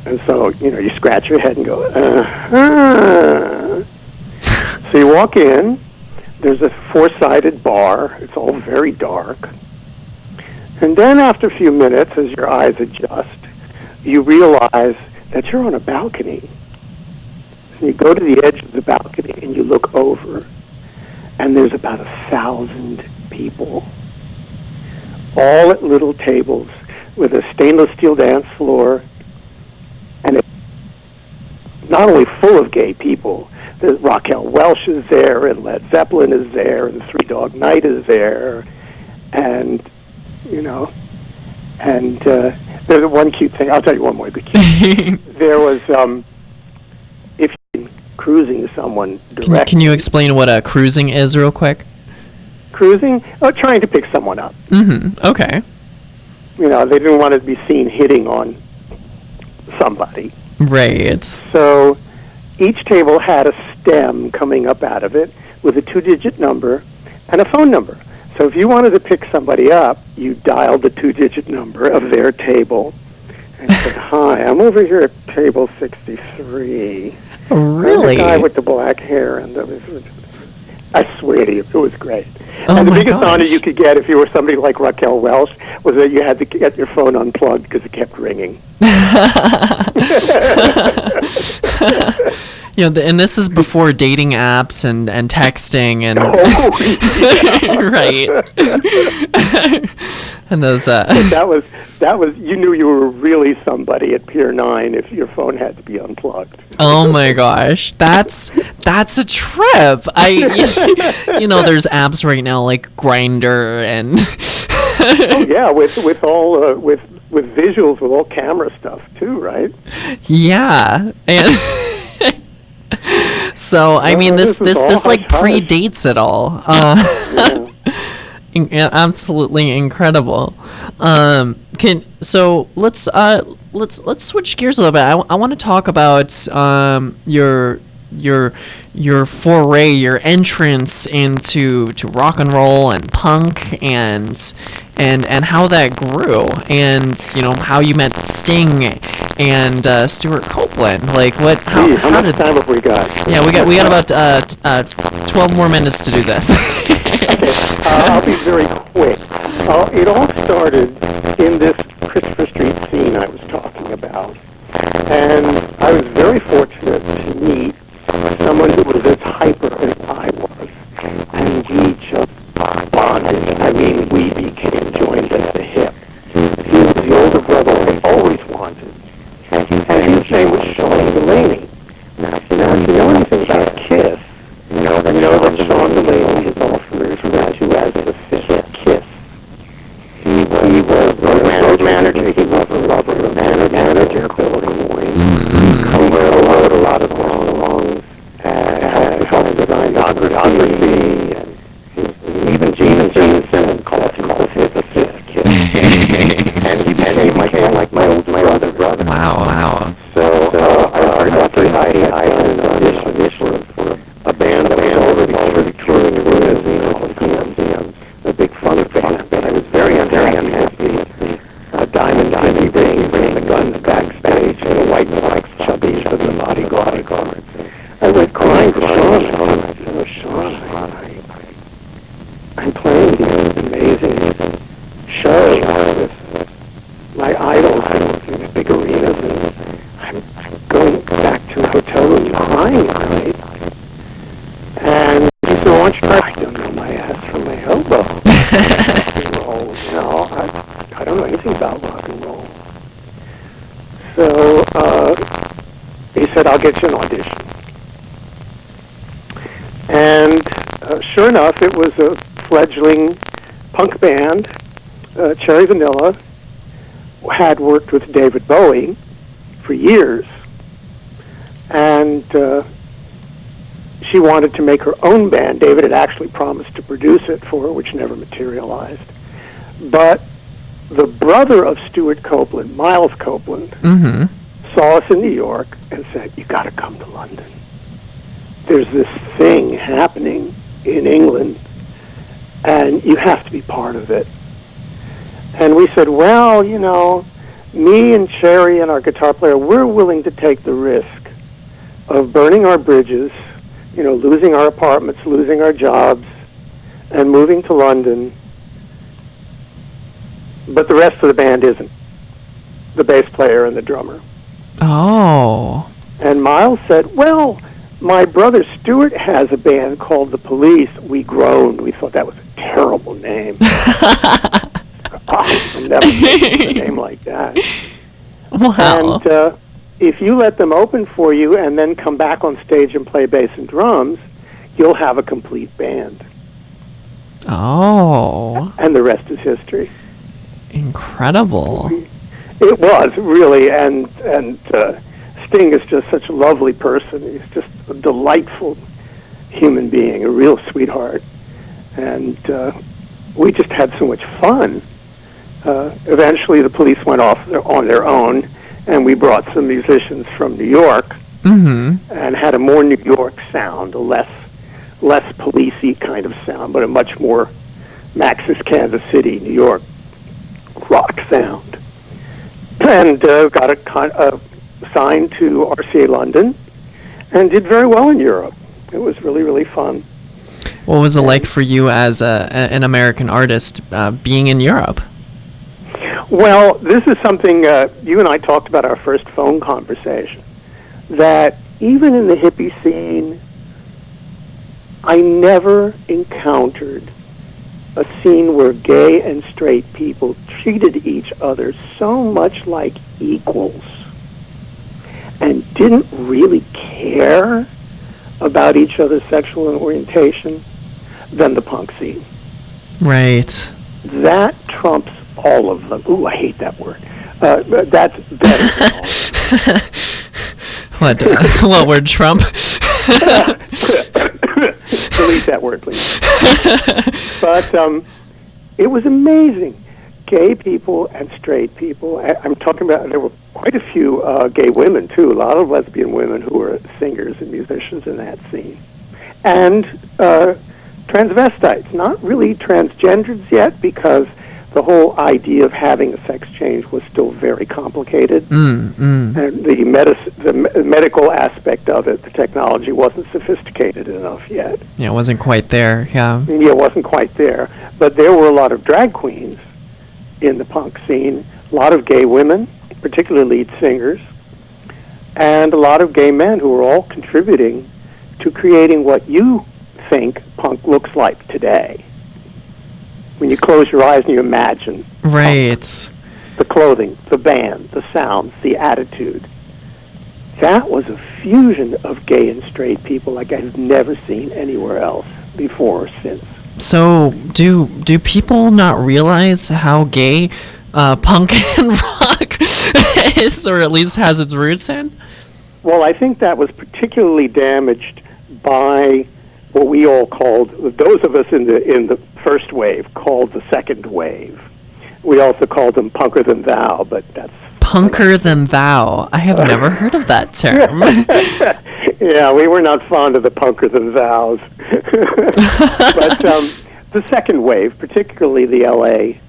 And so, you scratch your head and go, uh-huh. So you walk in, there's a four-sided bar, it's all very dark. And then after a few minutes, as your eyes adjust, you realize that you're on a balcony. And you go to the edge of the balcony and you look over, and there's about 1,000 people, all at little tables with a stainless steel dance floor, and it's not only full of gay people. There's Raquel Welch is there, and Led Zeppelin is there, and Three Dog Night is there, and there's one cute thing. I'll tell you one more good cute thing. There was if you're cruising someone directly. Can you explain what cruising is real quick? Cruising? Oh, trying to pick someone up. Mm-hmm. Okay. They didn't want to be seen hitting on somebody. Right. So each table had a stem coming up out of it with a 2-digit number and a phone number. So if you wanted to pick somebody up, you dialed the 2-digit number of their table and said, "Hi, I'm over here at table 63. Really? I'm the guy with the black hair." And I swear to you, it was great. Oh, and the my biggest honor gosh. you could get if you were somebody like Raquel Welch was that you had to get your phone unplugged because it kept ringing. And this is before dating apps and texting and right. And those. That was. You knew you were really somebody at Pier 9 if your phone had to be unplugged. Oh my gosh, that's a trip. There's apps right now like Grindr and. Oh yeah, with all with visuals, with all camera stuff too, right? Yeah, and so I mean this like predates it all. Absolutely incredible. Let's switch gears a little bit. I want to talk about your foray, your entrance into rock and roll and punk and how that grew, and how you met Sting and Stewart Copeland. Like how much time have we got? Yeah, we got about 12 more minutes to do this. I'll be very quick. It all started in this Christopher Street scene I was talking about, and I was very fortunate to meet someone who was as hyper as I was, and we just bonded. I mean, we became joined at the hip. He was the older brother I always wanted, and his name was Sean Delaney. Now, if you know anything about Kiss, you know that Sean Delaney is all referred to as the fifth Kiss. He was the road manager. He was the rubber manager, Billy Moyne. He wrote a lot of songs. Helped design autobiography, and even Gene Simmon called him the fifth kid. And he became like my old brother. Wow. So I had an audition for a band that was already touring the museum called Kinsey, a big funk band. But I was very unhappy. Diamond bringing the guns backstage, and the white chubbies of the bodyguards. I went crying to Sean. I said, Sean, I'm playing these amazing shows with my idols in these big arenas, and I'm going back to the hotel room crying one night. And he said, why don't you try? I don't know my ass from my elbow. Rock and roll, I don't know anything about rock and roll. So he said, I'll get you an audition. And sure enough, it was a fledgling punk band. Cherry Vanilla had worked with David Bowie for years, and she wanted to make her own band. David had actually promised to produce it for her, which never materialized. But the brother of Stewart Copeland, Miles Copeland, saw us in New York and said, you got to come to London. There's this thing happening in England, and you have to be part of it. And we said, well, me and Cherry and our guitar player, we're willing to take the risk of burning our bridges, losing our apartments, losing our jobs, and moving to London. But the rest of the band isn't. The bass player and the drummer. Oh. And Miles said, well, my brother Stewart has a band called The Police. We groaned. We thought that was a terrible name. I'll never think of a name like that. Wow. And if you let them open for you and then come back on stage and play bass and drums, you'll have a complete band. Oh. And the rest is history. Incredible. It was, really, and Sting is just such a lovely person. He's just a delightful human being, a real sweetheart. And we just had so much fun. Eventually, the Police went off on their own, and we brought some musicians from New York and had a more New York sound, a less Police-y kind of sound, but a much more Max's Kansas City, New York rock sound. And got signed to RCA London and did very well in Europe. It was really, really fun. What was it like for you as an American artist being in Europe? Well, this is something you and I talked about our first phone conversation, that even in the hippie scene, I never encountered a scene where gay and straight people treated each other so much like equals and didn't really care about each other's sexual orientation than the punk scene. Right. That trumps all of them. Ooh, I hate that word. That's better than all of them. What word, Trump? Delete that word, please. But it was amazing. Gay people and straight people. I'm talking about, there were quite a few gay women, too. A lot of lesbian women who were singers and musicians in that scene. And transvestites. Not really transgenders yet, because the whole idea of having a sex change was still very complicated. And the medical aspect of it, the technology, wasn't sophisticated enough yet. Yeah, it wasn't quite there, yeah. Yeah, it wasn't quite there. But there were a lot of drag queens in the punk scene, a lot of gay women, particularly lead singers, and a lot of gay men who were all contributing to creating what you think punk looks like today. When you close your eyes and you imagine right punk, the clothing, the band, the sounds, the attitude. That was a fusion of gay and straight people like I've never seen anywhere else before or since. So, do people not realize how gay punk and rock is, or at least has its roots in? Well, I think that was particularly damaged by what we all called, those of us in the first wave called the second wave. We also called them punker than thou, but that's... Punker than thou. I have never heard of that term. Yeah, we were not fond of the punker than thous. But the second wave, particularly the L.A.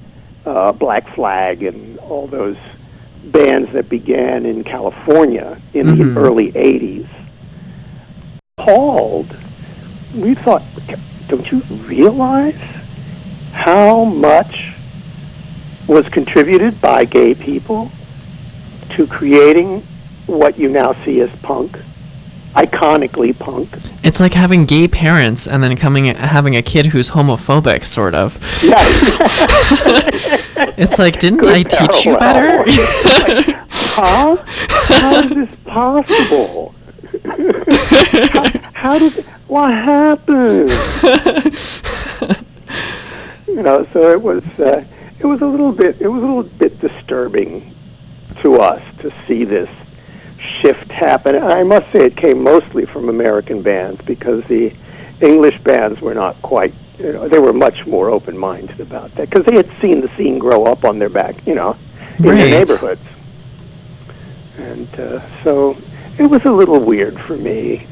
Black Flag and all those bands that began in California in the early 80s, we thought, don't you realize how much was contributed by gay people to creating what you now see as punk, iconically punk? It's like having gay parents and then having a kid who's homophobic, sort of. Yeah. It's like, didn't I teach you better? Like, huh? How is this possible? What happened? So it was a little bit disturbing to us to see this shift happen. I must say it came mostly from American bands, because the English bands were not quite, they were much more open-minded about that, because they had seen the scene grow up on their back, in their neighborhoods. And so it was a little weird for me.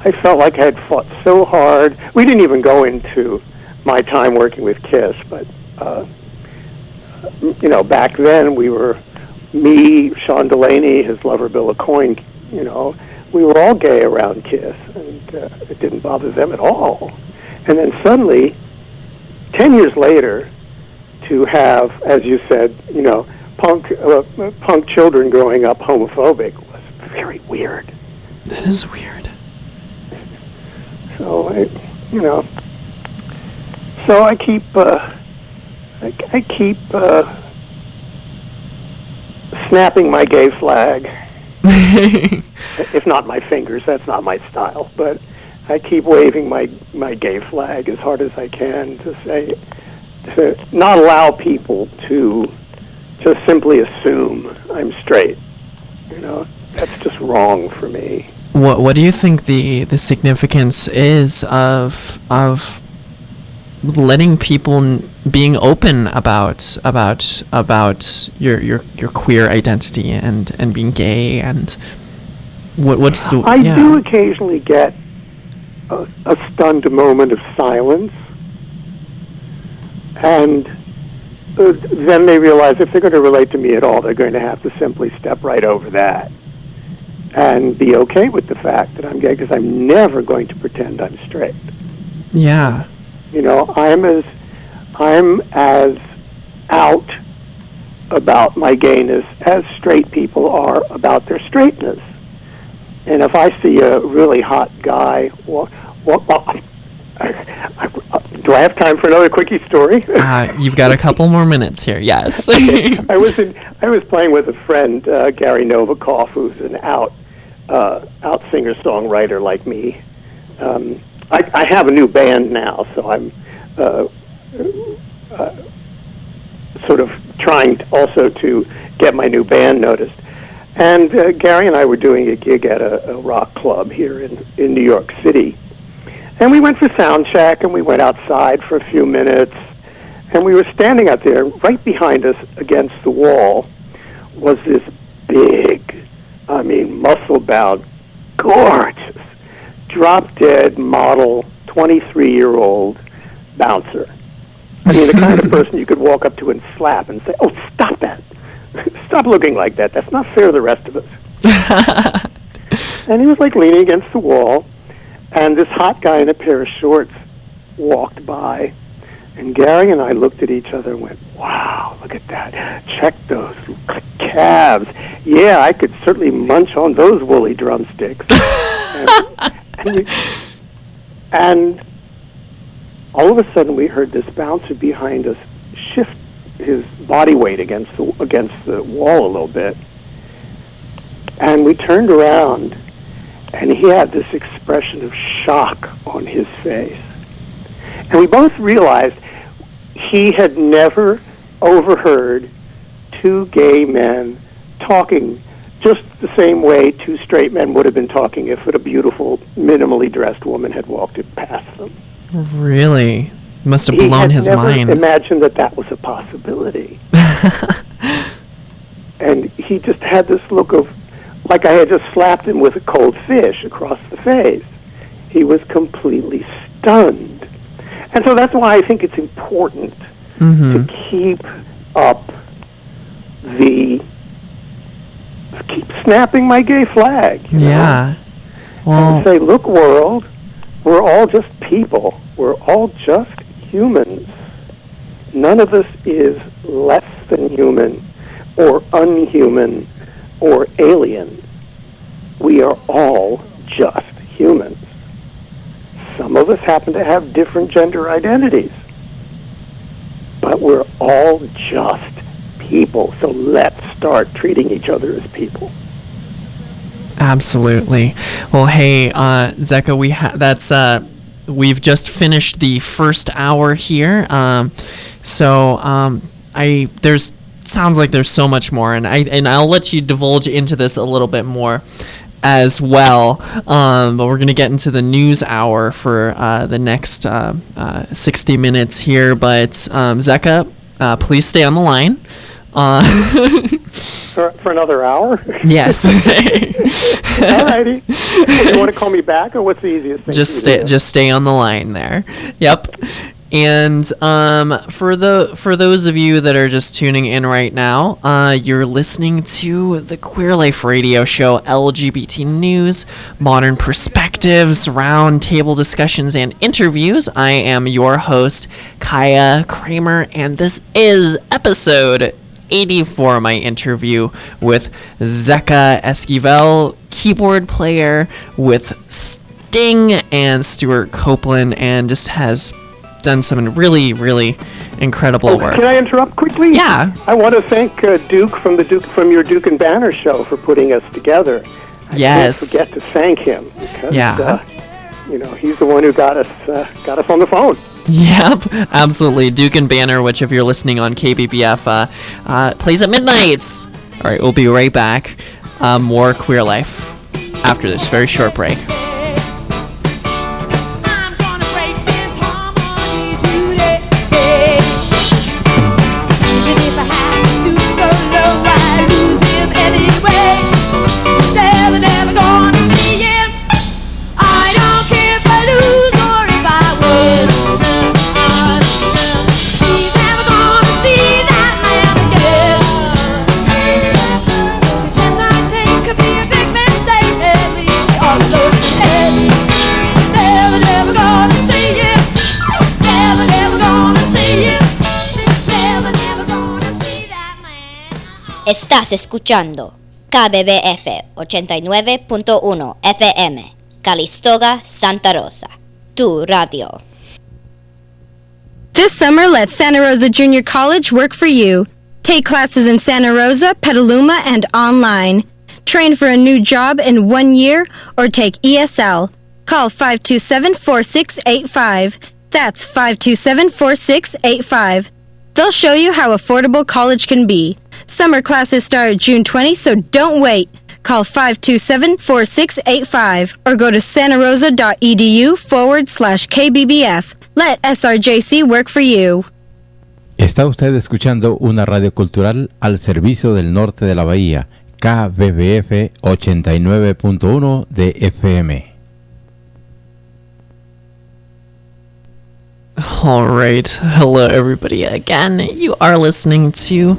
I felt like I had fought so hard. We didn't even go into my time working with KISS, but, back then we were, me, Sean Delaney, his lover Bill Aucoin, we were all gay around KISS, and it didn't bother them at all. And then suddenly, 10 years later, to have, as you said, punk children growing up homophobic was very weird. That is weird. So I keep snapping my gay flag. If not my fingers, that's not my style. But I keep waving my gay flag as hard as I can to not allow people to just simply assume I'm straight. That's just wrong for me. What do you think the significance is of letting people being open about your queer identity and being gay, and what's the... I do occasionally get a stunned moment of silence, and then they realize if they're going to relate to me at all, they're going to have to simply step right over that and be okay with the fact that I'm gay, because I'm never going to pretend I'm straight. Yeah. I'm as out about my gayness as straight people are about their straightness. And if I see a really hot guy, do I have time for another quickie story? You've got a couple more minutes here. Yes. Okay. I was playing with a friend, Gary Novikov, who's an out singer-songwriter like me. I have a new band now, so I'm sort of trying also to get my new band noticed. And Gary and I were doing a gig at a rock club here in New York City. And we went for sound check, and we went outside for a few minutes. And we were standing out there. Right behind us against the wall was this big, muscle-bound, gorgeous, drop-dead model, 23-year-old bouncer. The kind of person you could walk up to and slap and say, "Oh, stop that. Stop looking like that. That's not fair to the rest of us." And he was like leaning against the wall, and this hot guy in a pair of shorts walked by, and Gary and I looked at each other and went, "Wow, look at that. Check those calves. Yeah, I could certainly munch on those woolly drumsticks." and all of a sudden we heard this bouncer behind us shift his body weight against the wall a little bit. And we turned around, and he had this expression of shock on his face. And we both realized he had never overheard two gay men talking just the same way two straight men would have been talking if a beautiful, minimally dressed woman had walked past them. Really? Must have blown his mind. He had never imagined that was a possibility. And he just had this look of, like I had just slapped him with a cold fish across the face. He was completely stunned. And so that's why I think it's important to keep snapping my gay flag. You know? Well, and say, look, world, we're all just people. We're all just humans. None of us is less than human or unhuman or alien. We are all just humans. Some of us happen to have different gender identities, but we're all just people. So let's start treating each other as people. Absolutely. Well, hey, Zecca, we've just finished the first hour here. Sounds like there's so much more, and I'll let you divulge into this a little bit more as well. But we're gonna get into the news hour for the next 60 minutes here. But Zecca, please stay on the line. For another hour? Yes. Alrighty. You want to call me back, or what's the easiest thing? Just stay on the line there. Yep. And for those of you that are just tuning in right now, you're listening to the Queer Life Radio Show, LGBT news, modern perspectives, round table discussions, and interviews. I am your host, Kaiya Kramer, and this is episode 84, my interview with Zecca Esquibel, keyboard player with Sting and Stewart Copeland, and just has done some really, really incredible work. Can I interrupt quickly? Yeah. I want to thank Duke from your Duke and Banner show for putting us together. Yes. I can't forget to thank him because he's the one who got us on the phone. Yep, absolutely. Duke and Banner, which if you're listening on KBBF, plays at midnights. All right, we'll be right back. More Queer Life after this very short break. Estás escuchando KBBF 89.1 FM, Calistoga, Santa Rosa. Tu radio. This summer, let Santa Rosa Junior College work for you. Take classes in Santa Rosa, Petaluma, and online. Train for a new job in 1 year or take ESL. Call 527-4685. That's 527-4685. They'll show you how affordable college can be. Summer classes start June 20, so don't wait. Call 527-4685 or go to santarosa.edu/KBBF. Let SRJC work for you. Está usted escuchando una radio cultural al servicio del norte de la bahía, KBBF 89.1 de FM. All right. Hello, everybody. Again, you are listening to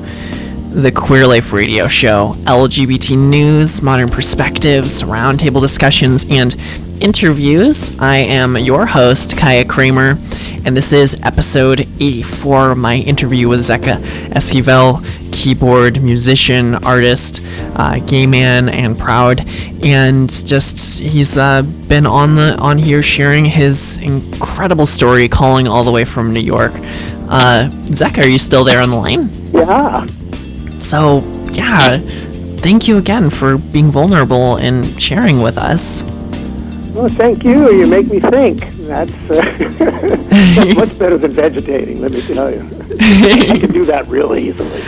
the Queer Life Radio Show. LGBT news, modern perspectives, roundtable discussions, and interviews. I am your host, Kaiya Kramer, and this is episode 84, my interview with Zecca Esquibel, keyboard, musician, artist, gay man, and proud. And just, he's been on here sharing his incredible story, calling all the way from New York. Zecca, are you still there on the line? Yeah. So, yeah, thank you again for being vulnerable and sharing with us. Well, thank you. You make me think. That's much better than vegetating, let me tell you. I can do that real easily.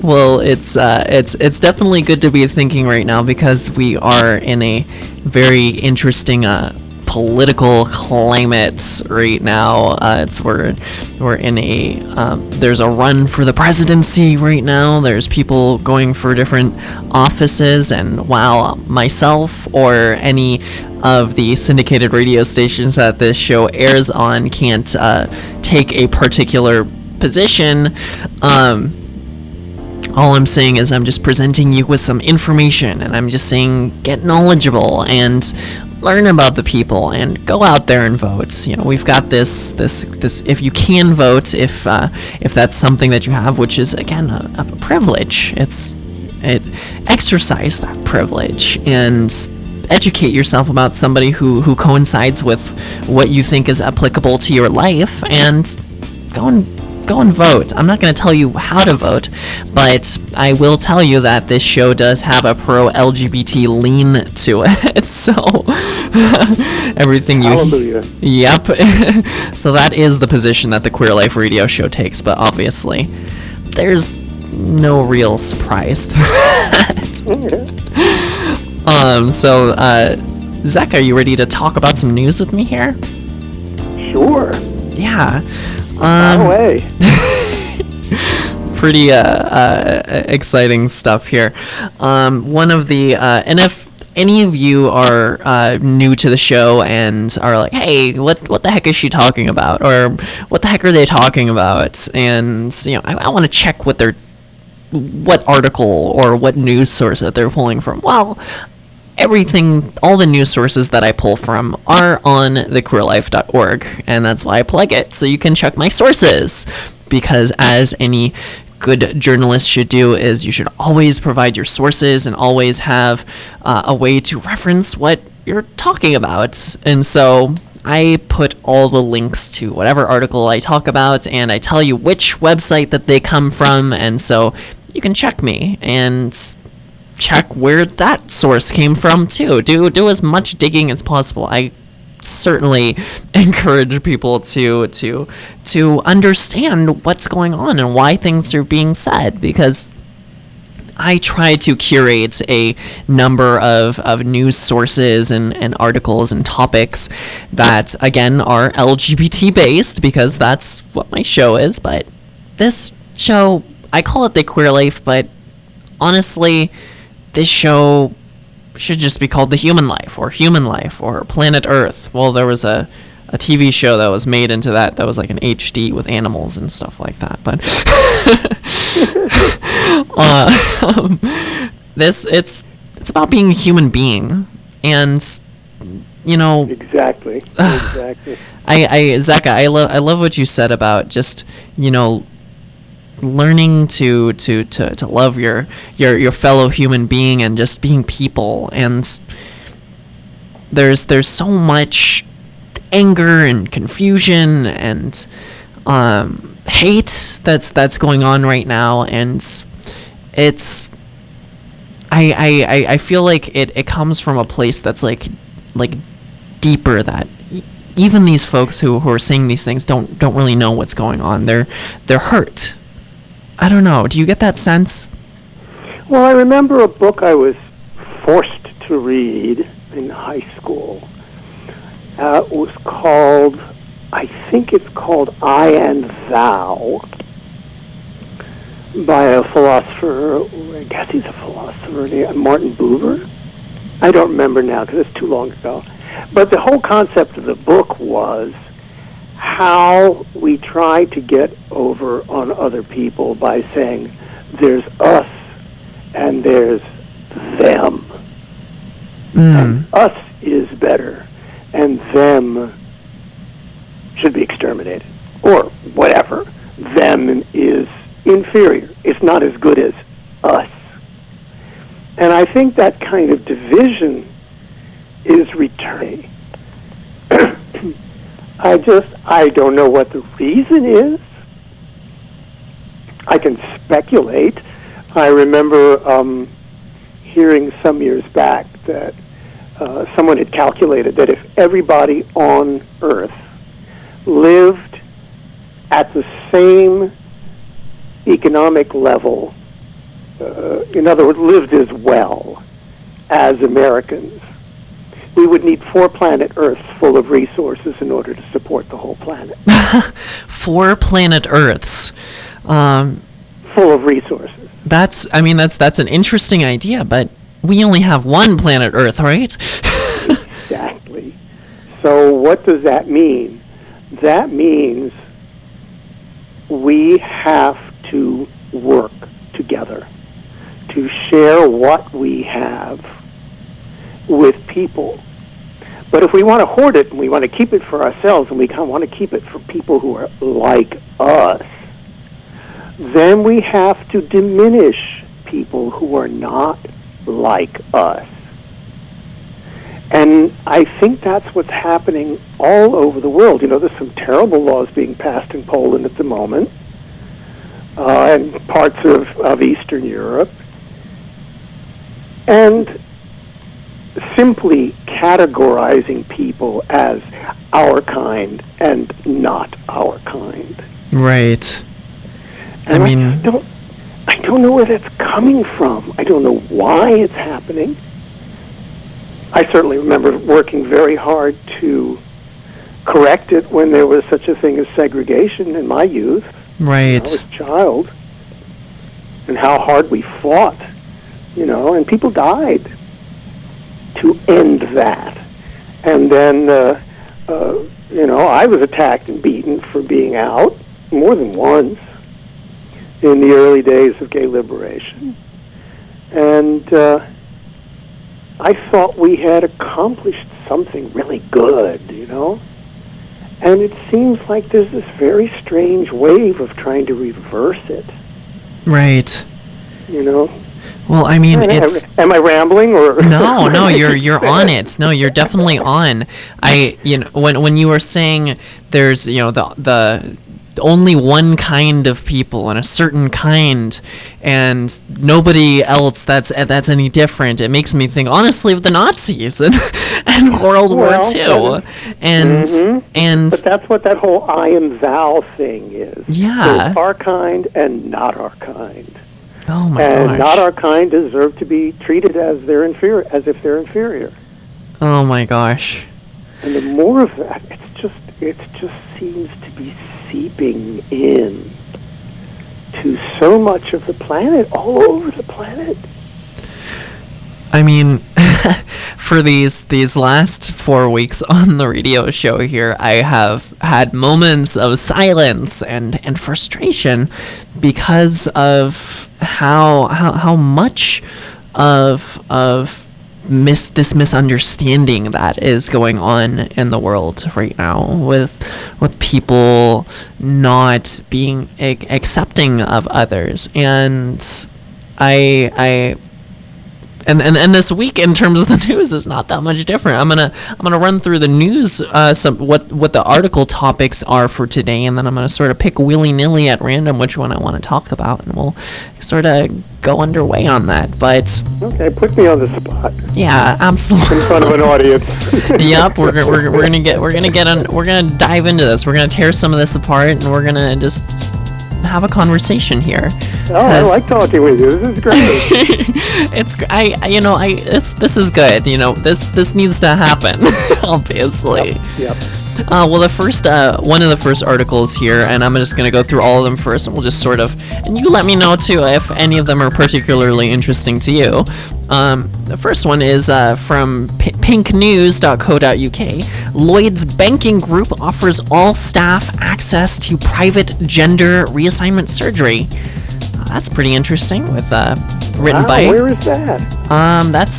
Well, it's definitely good to be thinking right now because we are in a very interesting political climate right now. We're in a there's a run for the presidency right now. There's people going for different offices, and while myself or any of the syndicated radio stations that this show airs on can't take a particular position, all I'm saying is I'm just presenting you with some information, and I'm just saying get knowledgeable and learn about the people and go out there and vote. You know, we've got this if you can vote, if that's something that you have, which is again a privilege. Exercise that privilege and educate yourself about somebody who coincides with what you think is applicable to your life, and go and vote. I'm not going to tell you how to vote, but I will tell you that this show does have a pro-LGBT lean to it. So everything you Hallelujah. Yep. So that is the position that the Queer Life Radio Show takes, but obviously there's no real surprise to that. So Zach, are you ready to talk about some news with me here? Sure. Yeah. Away. Pretty exciting stuff here. One of the and if any of you are new to the show and are like, hey, what the heck is she talking about, or what the heck are they talking about, and you know, I want to check what article or what news source that they're pulling from. Well, all the news sources that I pull from are on thequeerlife.org, and that's why I plug it, so you can check my sources, because as any good journalist should do is you should always provide your sources and always have a way to reference what you're talking about. And so I put all the links to whatever article I talk about, and I tell you which website that they come from, and so you can check me and check where that source came from too. Do as much digging as possible. I certainly encourage people to understand what's going on and why things are being said, because I try to curate a number of news sources and articles and topics that, again, are LGBT based, because that's what my show is. But this show, I call it The Queer Life, but honestly, this show should just be called The Human Life or Planet Earth. Well, there was a TV show that was made into that was like an HD with animals and stuff like that. But it's about being a human being, and you know, exactly. Zecca, I love what you said about just, you know, learning to love your fellow human being and just being people. And there's so much anger and confusion and hate that's going on right now, and it's I feel like it comes from a place that's like deeper, that even these folks who are saying these things don't really know what's going on. They're hurt. I don't know. Do you get that sense? Well, I remember a book I was forced to read in high school. It was called, I think it's called I and Thou, by a philosopher, I guess he's a philosopher, named Martin Buber. I don't remember now because it's too long ago. But the whole concept of the book was how we try to get over on other people by saying there's us and there's them. And us is better and them should be exterminated or whatever. Them is inferior. It's not as good as us. And I think that kind of division is returning. I don't know what the reason is. I can speculate. I remember hearing some years back that someone had calculated that if everybody on Earth lived at the same economic level, in other words, lived as well as Americans, we would need 4 planet Earths full of resources in order to support the whole planet. 4 planet Earths. Full of resources. That's an interesting idea, but we only have 1 planet Earth, right? Exactly. So what does that mean? That means we have to work together to share what we have with people. But if we want to hoard it and we want to keep it for ourselves and we kind of want to keep it for people who are like us, then we have to diminish people who are not like us. And I think that's what's happening all over the world. You know, there's some terrible laws being passed in Poland at the moment, and parts of Eastern Europe. And simply categorizing people as our kind and not our kind. Right. And I don't know where that's coming from. I don't know why it's happening. I certainly remember working very hard to correct it when there was such a thing as segregation in my youth. Right. When I was a child. And how hard we fought, you know, and people died to end that. And then, you know, I was attacked and beaten for being out more than once in the early days of gay liberation. And I thought we had accomplished something really good, you know? And it seems like there's this very strange wave of trying to reverse it. Right. You know? Well, I mean, it's... Am I rambling, or...? No, you're on it. No, you're definitely on. You know, when you were saying there's, you know, the only one kind of people and a certain kind and nobody else that's any different, it makes me think honestly of the Nazis and World War II. And but that's what that whole I and thou thing is. Yeah. There's our kind and not our kind. Oh my gosh. And not our kind deserve to be treated as if they're inferior. Oh my gosh. And the more of that, it just seems to be seeping in to so much of the planet, all over the planet. I mean, for these last 4 weeks on the radio show here, I have had moments of silence and frustration because of how much of this misunderstanding that is going on in the world right now with people not being accepting of others. And And this week, in terms of the news, is not that much different. I'm gonna run through the news, what the article topics are for today, and then I'm gonna sort of pick willy-nilly at random which one I want to talk about, and we'll sort of go underway on that. But okay, put me on the spot. Yeah, absolutely. In front of an audience. Yep, we're gonna dive into this. We're gonna tear some of this apart, and we're gonna just have a conversation here. Oh, I like talking with you. This is great. This is good. You know, this needs to happen. Obviously. Yep. Well, the first one of the first articles here, and I'm just gonna go through all of them first, and we'll just sort of, and you let me know too if any of them are particularly interesting to you. The first one is from pinknews.co.uk. Lloyd's Banking Group offers all staff access to private gender reassignment surgery. That's pretty interesting. With written by. Where is that?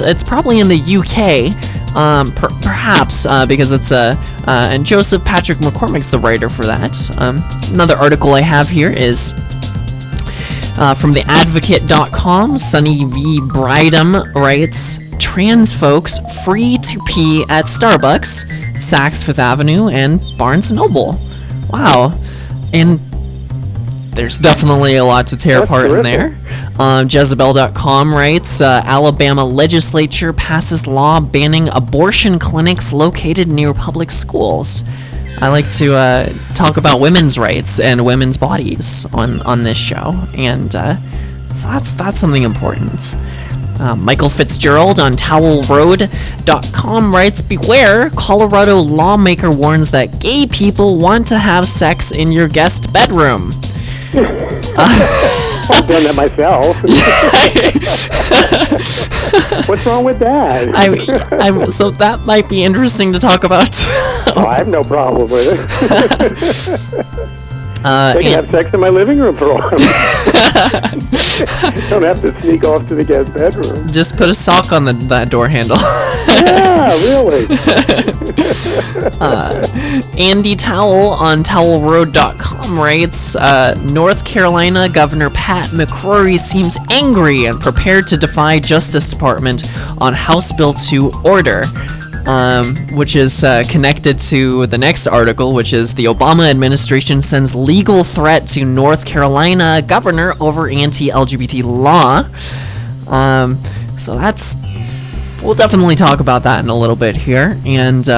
It's probably in the UK. Perhaps because it's and Joseph Patrick McCormick's the writer for that. Another article I have here is from theadvocate.com. Sunny V. Bridham writes, trans folks free to pee at Starbucks, Saks Fifth Avenue, and Barnes & Noble. Wow. And there's definitely a lot to tear apart in there. Jezebel.com writes, Alabama legislature passes law banning abortion clinics located near public schools. I like to talk about women's rights and women's bodies on this show, and so that's something important. Michael Fitzgerald on towelroad.com writes, beware, Colorado lawmaker warns that gay people want to have sex in your guest bedroom. I've done that myself. What's wrong with that? So that might be interesting to talk about. Oh, I have no problem with it. They can have sex in my living room for all. Don't have to sneak off to the guest bedroom. Just put a sock on that door handle. Yeah, really. Andy Towell on towelroad.com writes, North Carolina Governor Pat McCrory seems angry and prepared to defy Justice Department on House Bill 2 order. Which is connected to the next article, which is the Obama administration sends legal threat to North Carolina governor over anti-LGBT law. So we'll definitely talk about that in a little bit here. And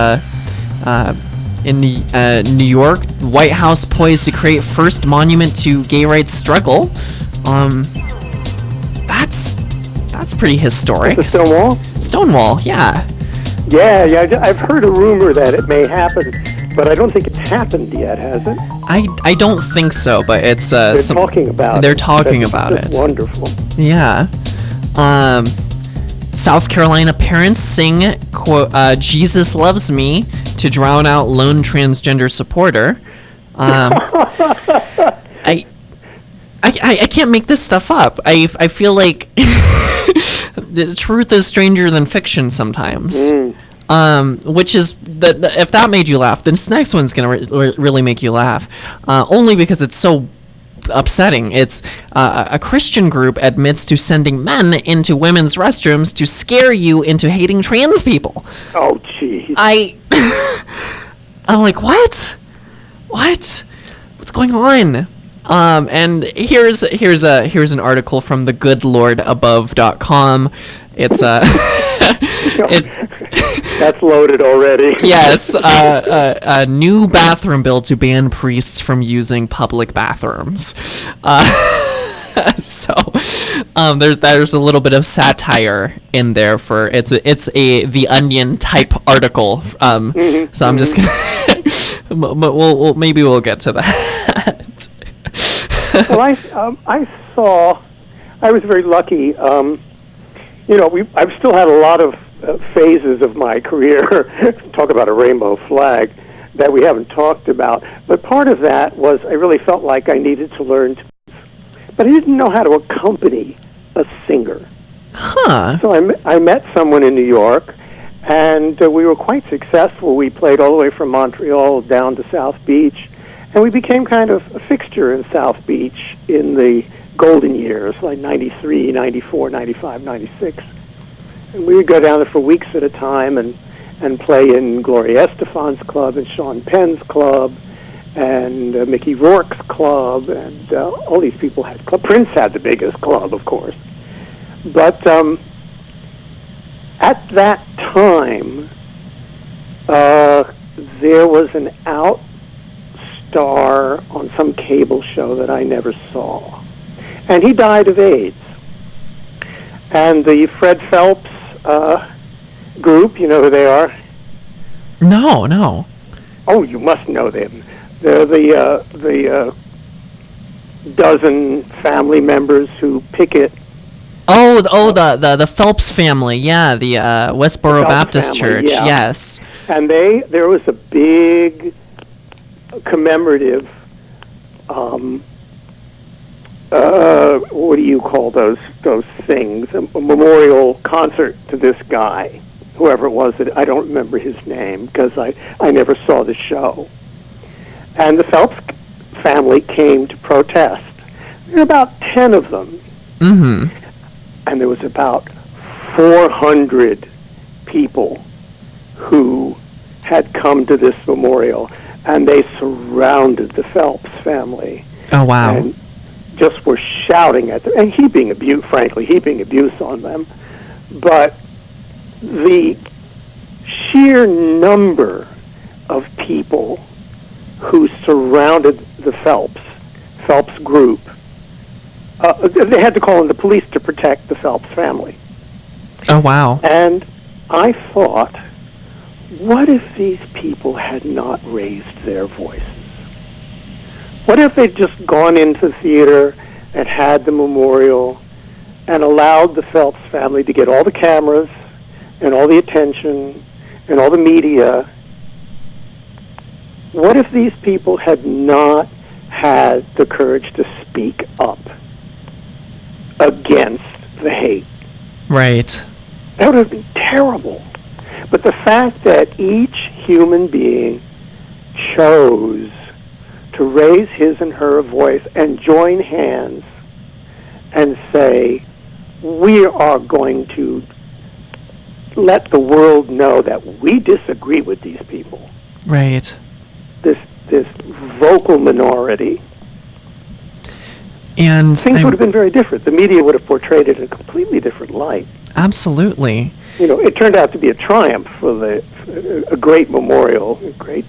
in New York, White House poised to create first monument to gay rights struggle. That's pretty historic. The Stonewall? Stonewall, yeah. Yeah, I've heard a rumor that it may happen, but I don't think it's happened yet, has it? I don't think so, but it's they're talking about it. They're talking about it. Wonderful. Yeah. South Carolina parents sing quote, Jesus Loves Me to drown out lone transgender supporter. I can't make this stuff up. I feel like the truth is stranger than fiction sometimes. Which is if that made you laugh, then this next one's gonna really make you laugh. Only because it's so upsetting. It's a Christian group admits to sending men into women's restrooms to scare you into hating trans people. Oh, jeez. I'm like, what? What's going on? And here's an article from thegoodlordabove.com. It's that's loaded already. Yes, a new bathroom bill to ban priests from using public bathrooms. So there's a little bit of satire in there for it's a The Onion type article. So I'm just gonna but maybe we'll get to that. Well, I was very lucky. I've still had a lot of phases of my career, talk about a rainbow flag, that we haven't talked about. But part of that was I really felt like I needed to learn but I didn't know how to accompany a singer. Huh. So I met someone in New York, and we were quite successful. We played all the way from Montreal down to South Beach, and we became kind of a fixture in South Beach in the golden years, like 93, 94, 95, 96. And we would go down there for weeks at a time and play in Gloria Estefan's club and Sean Penn's club and Mickey Rourke's club, and all these people had club. Prince had the biggest club, of course. But at that time, there was an out star on some cable show that I never saw. And he died of AIDS. And the Fred Phelps group, you know who they are? No. Oh, you must know them. They're the dozen family members who picket. The Phelps family, yeah, the Westboro Baptist family, Church, yeah. yes. And there was a big commemorative, what do you call those things? A memorial concert to this guy, whoever it was. I don't remember his name because I never saw the show. And the Phelps family came to protest. There were about 10 of them. Mm-hmm. And there was about 400 people who had come to this memorial, and they surrounded the Phelps family. Oh, wow. And just were shouting at them, and heaping abuse on them. But the sheer number of people who surrounded the Phelps group, they had to call in the police to protect the Phelps family. Oh, wow. And I thought, what if these people had not raised their voices? What if they'd just gone into the theater and had the memorial and allowed the Phelps family to get all the cameras and all the attention and all the media? What if these people had not had the courage to speak up against the hate? Right. That would have been terrible. But the fact that each human being chose to raise his and her voice and join hands and say, we are going to let the world know that we disagree with these people. Right. This vocal minority. And things would have been very different. The media would have portrayed it in a completely different light. Absolutely. You know, it turned out to be a triumph for a great memorial, a great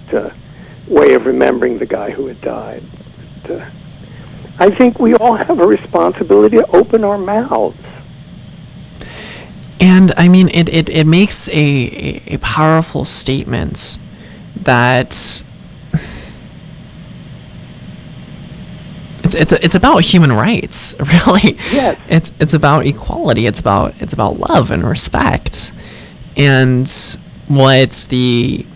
way of remembering the guy who had died. But, I think we all have a responsibility to open our mouths. And I mean, it makes a powerful statement that it's about human rights, really. Yes. It's about equality. It's about love and respect. And what the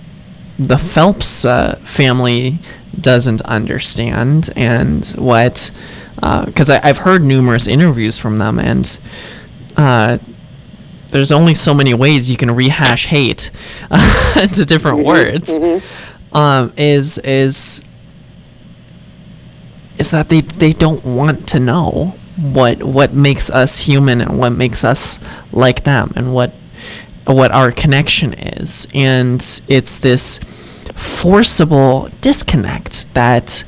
Phelps family doesn't understand, and what because I've heard numerous interviews from them, and there's only so many ways you can rehash hate into different words. Is that they don't want to know what makes us human and what makes us like them and what our connection is. And it's this forcible disconnect that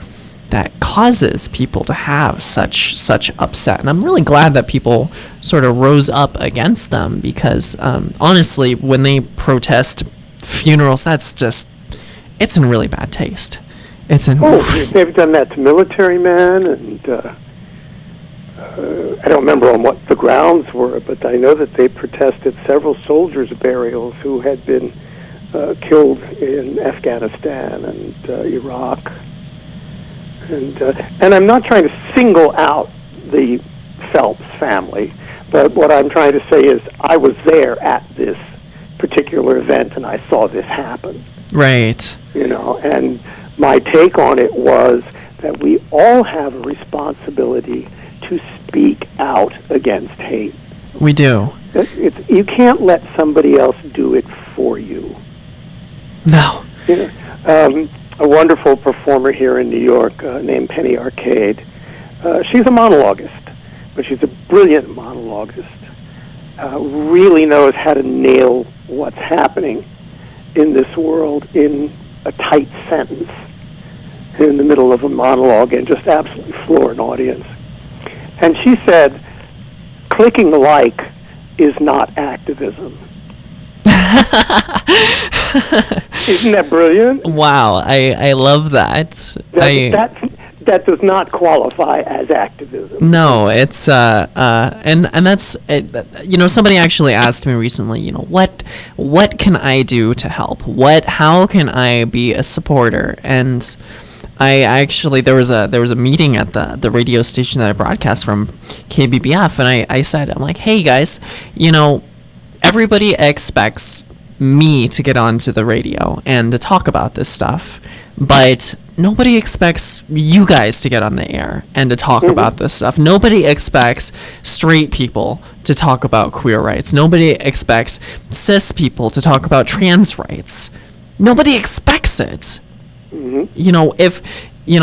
causes people to have such upset. And I'm really glad that people sort of rose up against them, because honestly, when they protest funerals, it's in really bad taste. They've done that to military men, and I don't remember on what the grounds were, but I know that they protested several soldiers' burials who had been killed in Afghanistan and Iraq. And I'm not trying to single out the Phelps family, but what I'm trying to say is I was there at this particular event and I saw this happen. Right. You know, and my take on it was that we all have a responsibility to speak out against hate. We do. You can't let somebody else do it for you. No. You know, a wonderful performer here in New York named Penny Arcade. She's a monologuist, but she's a brilliant monologuist. Really knows how to nail what's happening in this world in a tight sentence in the middle of a monologue and just absolutely floor an audience. And she said, clicking like is not activism. Isn't that brilliant? Wow, I love that. That does not qualify as activism. No, it's and that's somebody actually asked me recently, what can I do to help? How can I be a supporter? And I actually there was a meeting at the radio station that I broadcast from, KBBF, and I said, I'm like, hey guys, everybody expects me to get onto the radio and to talk about this stuff, but nobody expects you guys to get on the air and to talk about this stuff. Nobody expects straight people to talk about queer rights. Nobody expects cis people to talk about trans rights. Nobody expects it. If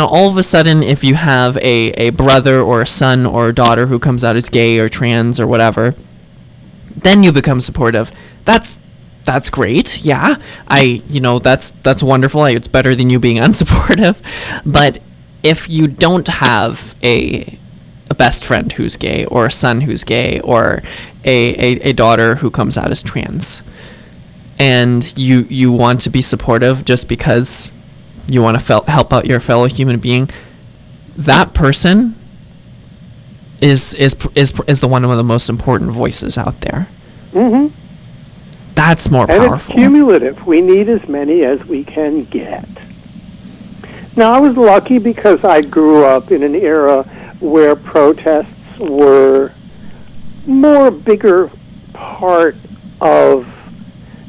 all of a sudden, if you have a brother or a son or a daughter who comes out as gay or trans or whatever, then you become supportive. That's great. Yeah. That's wonderful. It's better than you being unsupportive. But if you don't have a best friend who's gay, or a son who's gay, or a daughter who comes out as trans, and you want to be supportive just because you want to help out your fellow human being, that person is the one of the most important voices out there. That's more powerful. And it's cumulative. We need as many as we can get. Now, I was lucky because I grew up in an era where protests were more a bigger part of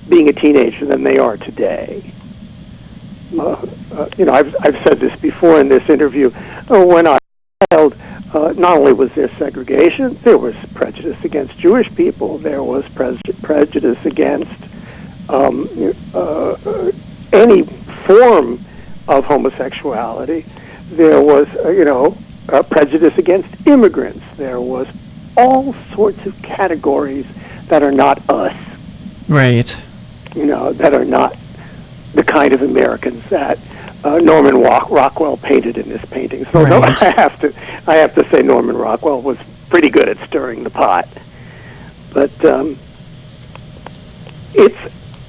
being a teenager than they are today. I've said this before in this interview. When I was a child, not only was there segregation, there was prejudice against Jewish people. There was prejudice against any form of homosexuality. There was, prejudice against immigrants. There was all sorts of categories that are not us. Right. That are not the kind of Americans that Norman Rockwell painted in this painting. So no, I have to say Norman Rockwell was pretty good at stirring the pot. But it's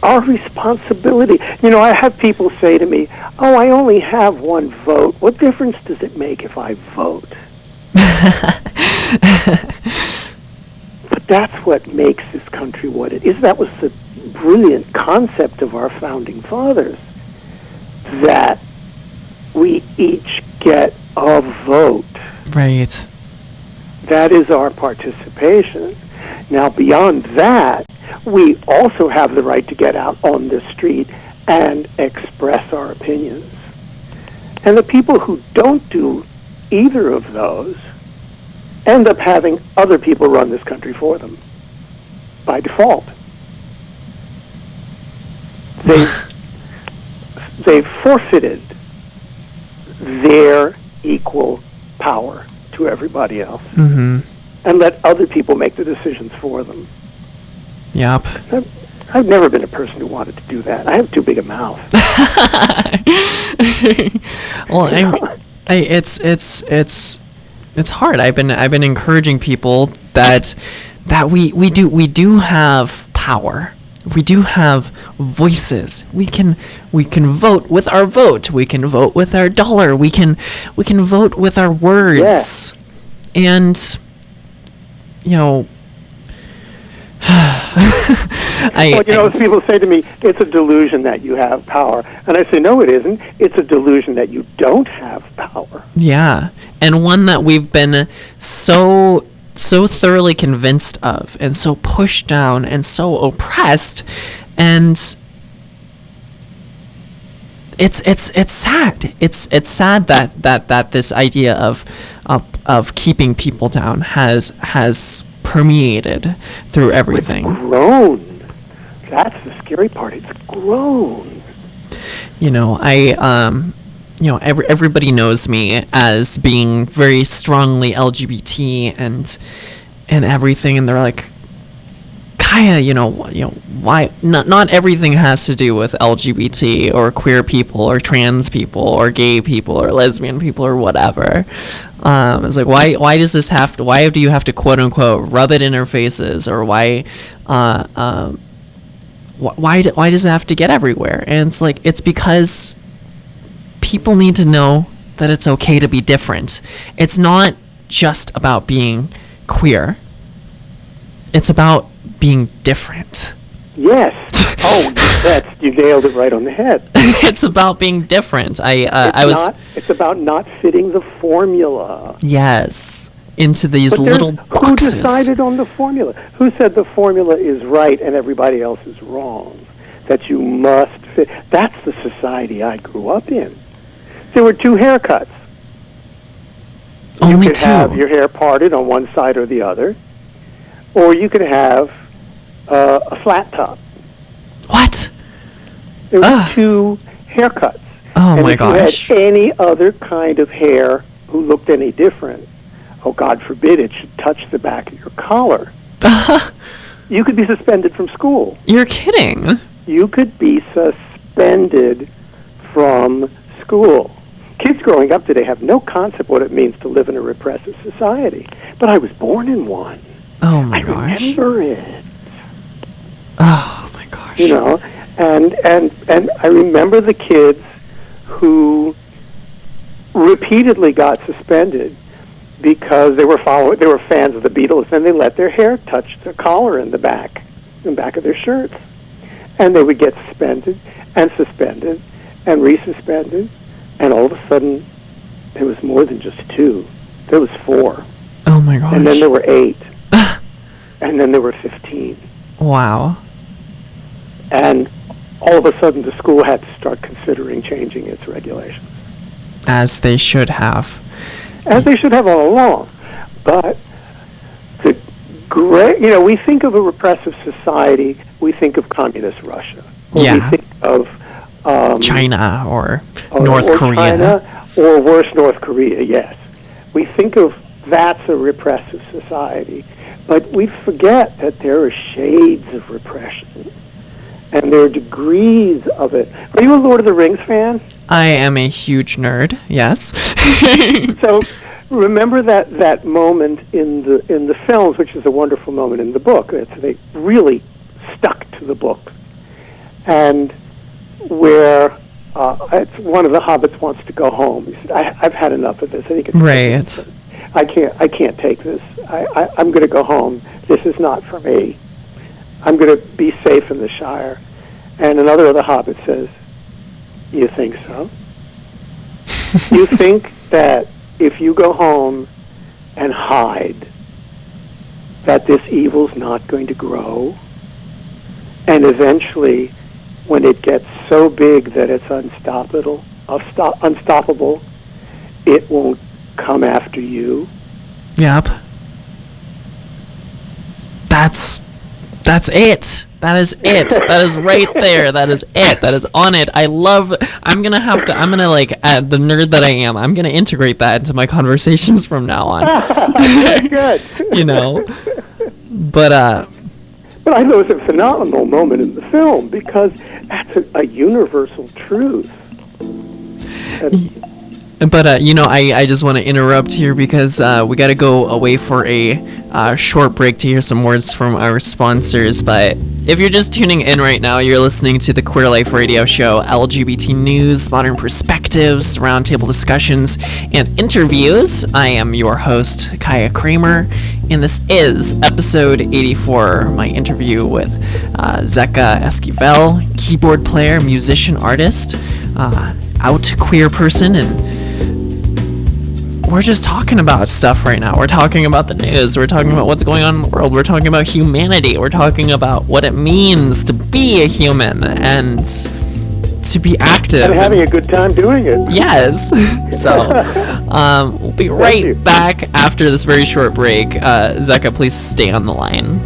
our responsibility. I have people say to me, "Oh, I only have one vote. What difference does it make if I vote?" But that's what makes this country what it is. That was the brilliant concept of our founding fathers, that we each get a vote. Right. That is our participation. Now, beyond that, we also have the right to get out on the street and express our opinions. And the people who don't do either of those end up having other people run this country for them by default. They've forfeited their equal power to everybody else, and let other people make the decisions for them. Yep. I've never been a person who wanted to do that. I have too big a mouth. Well, it's hard. I've been encouraging people that we do have power. We do have voices. We can vote with our vote. We can vote with our dollar. We can vote with our words. Yes. And people say to me, it's a delusion that you have power. And I say, no, it isn't. It's a delusion that you don't have power. Yeah. And one that we've been so thoroughly convinced of, and so pushed down, and so oppressed, and it's sad. It's sad that this idea of keeping people down has permeated through everything. It's grown. That's the scary part. It's grown. You know, everybody knows me as being very strongly LGBT and everything, and they're like, Kaiya, you know, why not everything has to do with LGBT or queer people or trans people or gay people or lesbian people or whatever. It's like, why does this have to, why do you have to quote unquote rub it in our faces, or why does it have to get everywhere? And it's like, it's because people need to know that it's okay to be different. It's not just about being queer. It's about being different. Yes. Oh, you nailed it right on the head. It's about being different. It's about not fitting the formula. Yes. Into these little boxes. Who decided on the formula? Who said the formula is right and everybody else is wrong? That you must fit. That's the society I grew up in. There were two haircuts. Only you could two. Have your hair parted on one side or the other, or you could have a flat top. What? There were two haircuts. Oh, and my if gosh. you had any other kind of hair who looked any different, oh, God forbid it should touch the back of your collar, you could be suspended from school. You're kidding. You could be suspended from school. Kids growing up today have no concept what it means to live in a repressive society. But I was born in one. Oh, my gosh. I remember it. Oh, my gosh. You know, and I remember the kids who repeatedly got suspended because they were fans of the Beatles, and they let their hair touch the collar in the back of their shirts. And they would get suspended and resuspended, and all of a sudden there was more than just two. There was 4. Oh my gosh. And then there were 8. And then there were 15. Wow. And all of a sudden the school had to start considering changing its regulations. As they should have. As they should have all along. But we think of a repressive society, we think of communist Russia. Or yeah. We think of China or North Korea. China, or worse, North Korea, yes. We think of that's a repressive society. But we forget that there are shades of repression. And there are degrees of it. Are you a Lord of the Rings fan? I am a huge nerd, yes. So remember that moment in the films, which is a wonderful moment in the book. They really stuck to the book. And where it's one of the hobbits wants to go home. He said, I've had enough of this. I think it's right. I can't take this. I'm going to go home. This is not for me. I'm going to be safe in the Shire. And another of the hobbits says, you think so? You think that if you go home and hide, that this evil's not going to grow? And eventually, when it gets so big that it's unstoppable, it won't come after you? Yep. That's it. That is it. That is right there. That is it. That is on it. I'm gonna the nerd that I am, I'm gonna integrate that into my conversations from now on. Good. You know. But I thought it was a phenomenal moment in the film because that's a universal truth. But I just want to interrupt here because we got to go away for a short break to hear some words from our sponsors. But if you're just tuning in right now, you're listening to the Queer Life Radio Show, LGBT news, modern perspectives, roundtable discussions, and interviews. I am your host, Kaiya Kramer, and this is episode 84, my interview with Zecca Esquibel, keyboard player, musician, artist, out queer person, and we're just talking about stuff right now. We're talking about the news. We're talking about what's going on in the world. We're talking about humanity. We're talking about what it means to be a human and to be active. And having a good time doing it. Yes. So, we'll be right back after this very short break. Zecca, please stay on the line.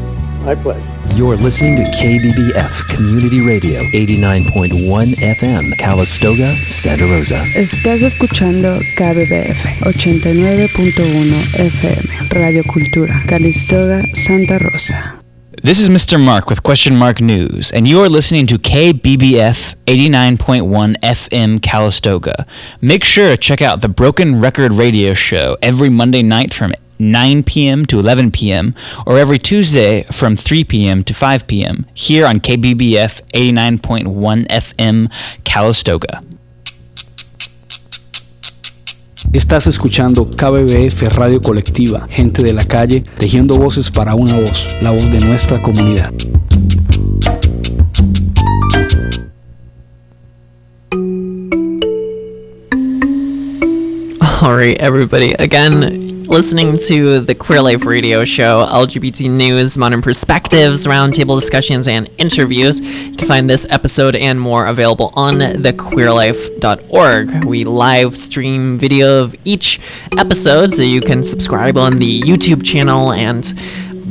My pleasure. You're listening to KBBF Community Radio 89.1 FM, Calistoga, Santa Rosa. Estás escuchando KBBF 89.1 FM, Radio Cultura, Calistoga, Santa Rosa. This is Mr. Mark with Question Mark News, and you are listening to KBBF 89.1 FM Calistoga. Make sure to check out the Broken Record Radio Show every Monday night from 9 p.m. to 11 p.m. or every Tuesday from 3 p.m. to 5 p.m. here on KBBF 89.1 FM Calistoga. Estás escuchando KBBF Radio Colectiva, gente de la calle, tejiendo voces para una voz, la voz de nuestra comunidad. All right, everybody. Again, listening to the Queer Life Radio Show, LGBT news, modern perspectives, roundtable discussions, and interviews. You can find this episode and more available on thequeerlife.org. We live stream video of each episode, so you can subscribe on the YouTube channel and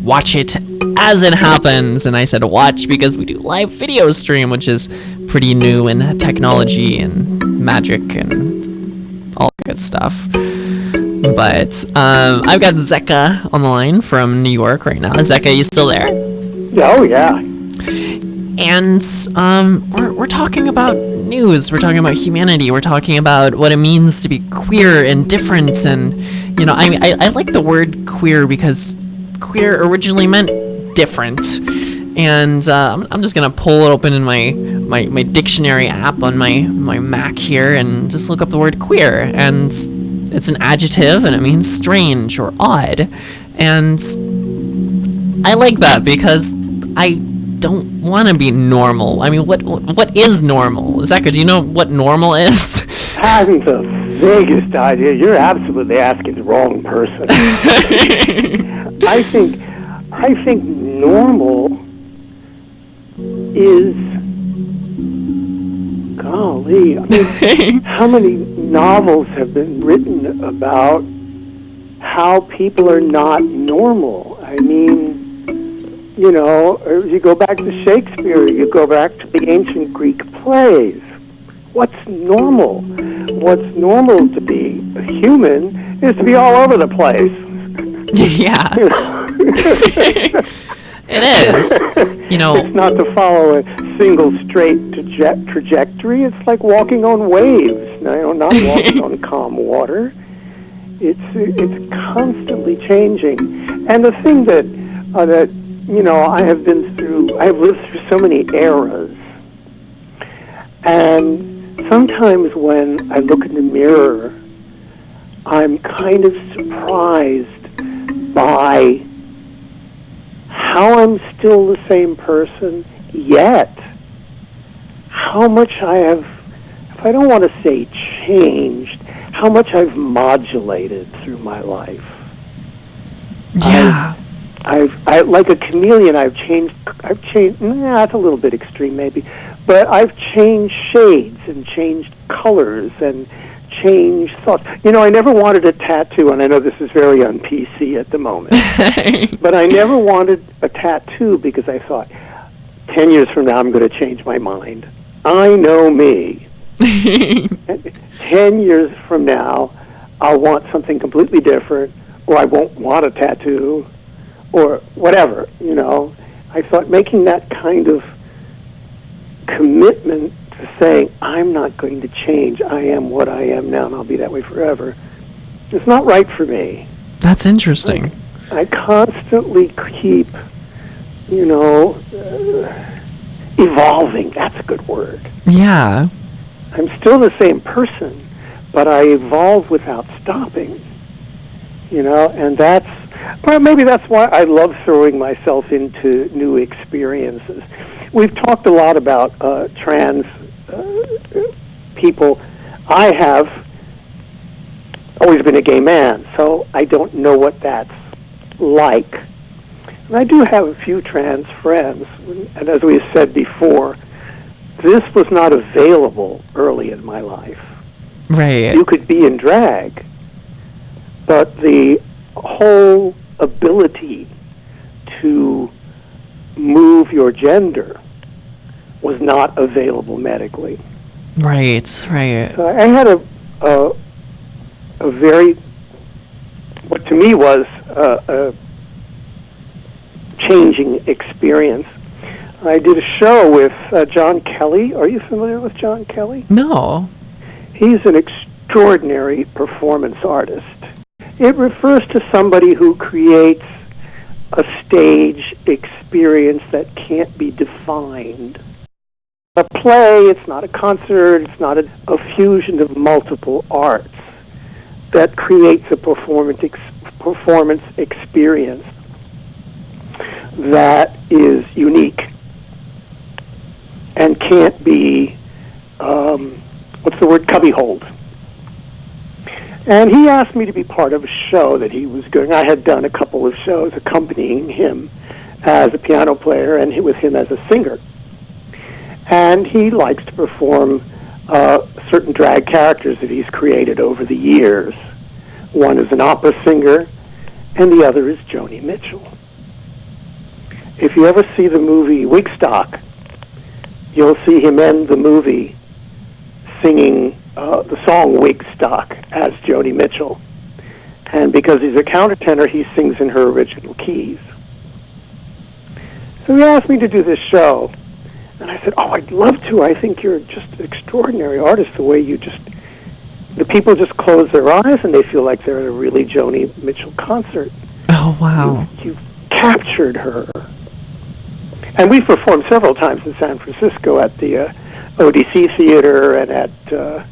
watch it as it happens. And I said watch because we do live video stream, which is pretty new in technology and magic and all that good stuff. But I've got Zecca on the line from New York right now. Zecca, you still there? Oh, yeah. And we're talking about news. We're talking about humanity. We're talking about what it means to be queer and different. And, you know, I like the word queer because queer originally meant different. And I'm just going to pull it open in my dictionary app on my Mac here and just look up the word queer. And it's an adjective, and it means strange or odd. And I like that because I don't want to be normal. I mean, what is normal? Zecca, do you know what normal is? I haven't the vaguest idea. You're absolutely asking the wrong person. I think normal is, golly, I mean, how many novels have been written about how people are not normal? I mean, you know, you go back to Shakespeare, you go back to the ancient Greek plays. What's normal? What's normal to be a human is to be all over the place. Yeah. It is. You know, it's not to follow a single straight trajectory. It's like walking on waves. No, not walking on calm water. It's constantly changing. And the thing that you know, I have lived through so many eras. And sometimes when I look in the mirror, I'm kind of surprised by how I'm still the same person, yet how much I have, if I don't want to say changed, how much I've modulated through my life. Yeah. I like a chameleon, I've changed, that's a little bit extreme maybe, but I've changed shades and changed colors and changed thoughts. You know, I never wanted a tattoo, and I know this is very un-PC at the moment, but I never wanted a tattoo because I thought, 10 years from now I'm going to change my mind. I know me. 10 years from now, I'll want something completely different, or I won't want a tattoo, or whatever, you know. I thought making that kind of commitment to saying, I'm not going to change, I am what I am now, and I'll be that way forever, it's not right for me. That's interesting. I constantly keep, you know, evolving. That's a good word. Yeah. I'm still the same person, but I evolve without stopping. You know, and maybe that's why I love throwing myself into new experiences. We've talked a lot about trans people. I have always been a gay man, so I don't know what that's like. And I do have a few trans friends, and as we said before, this was not available early in my life. Right. You could be in drag, but the whole ability to move your gender was not available medically. Right. Right. So I had a very, what to me was a changing experience. I did a show with John Kelly. Are you familiar with John Kelly? No. He's an extraordinary performance artist. It refers to somebody who creates a stage experience that can't be defined. A play, it's not a concert, it's not a fusion of multiple arts that creates a performance experience that is unique and can't be, cubbyholed. And he asked me to be part of a show that he was doing. I had done a couple of shows accompanying him as a piano player and with him as a singer. And he likes to perform certain drag characters that he's created over the years. One is an opera singer, and the other is Joni Mitchell. If you ever see the movie Woodstock, you'll see him end the movie singing the song Woodstock as Joni Mitchell. And because he's a countertenor, he sings in her original keys. So he asked me to do this show. And I said, I'd love to. I think you're just an extraordinary artist, the way the people just close their eyes and they feel like they're at a really Joni Mitchell concert. Oh, wow. You've captured her. And we've performed several times in San Francisco at the ODC Theater and at the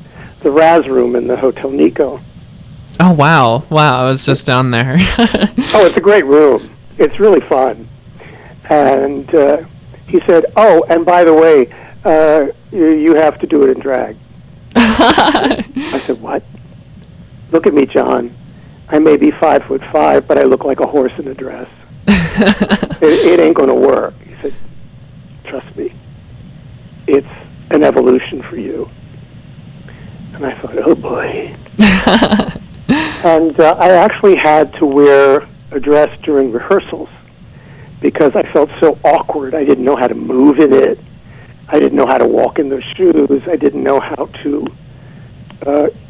Raz Room in the Hotel Nico. Oh, wow. Wow, I was just down there. It's a great room. It's really fun. And he said, and by the way, you have to do it in drag. I said, what? Look at me, John. I may be 5'5", but I look like a horse in a dress. It ain't going to work. He said, trust me. It's an evolution for you. And I thought, oh boy. And I actually had to wear a dress during rehearsals because I felt so awkward. I didn't know how to move in it. I didn't know how to walk in those shoes. I didn't know how to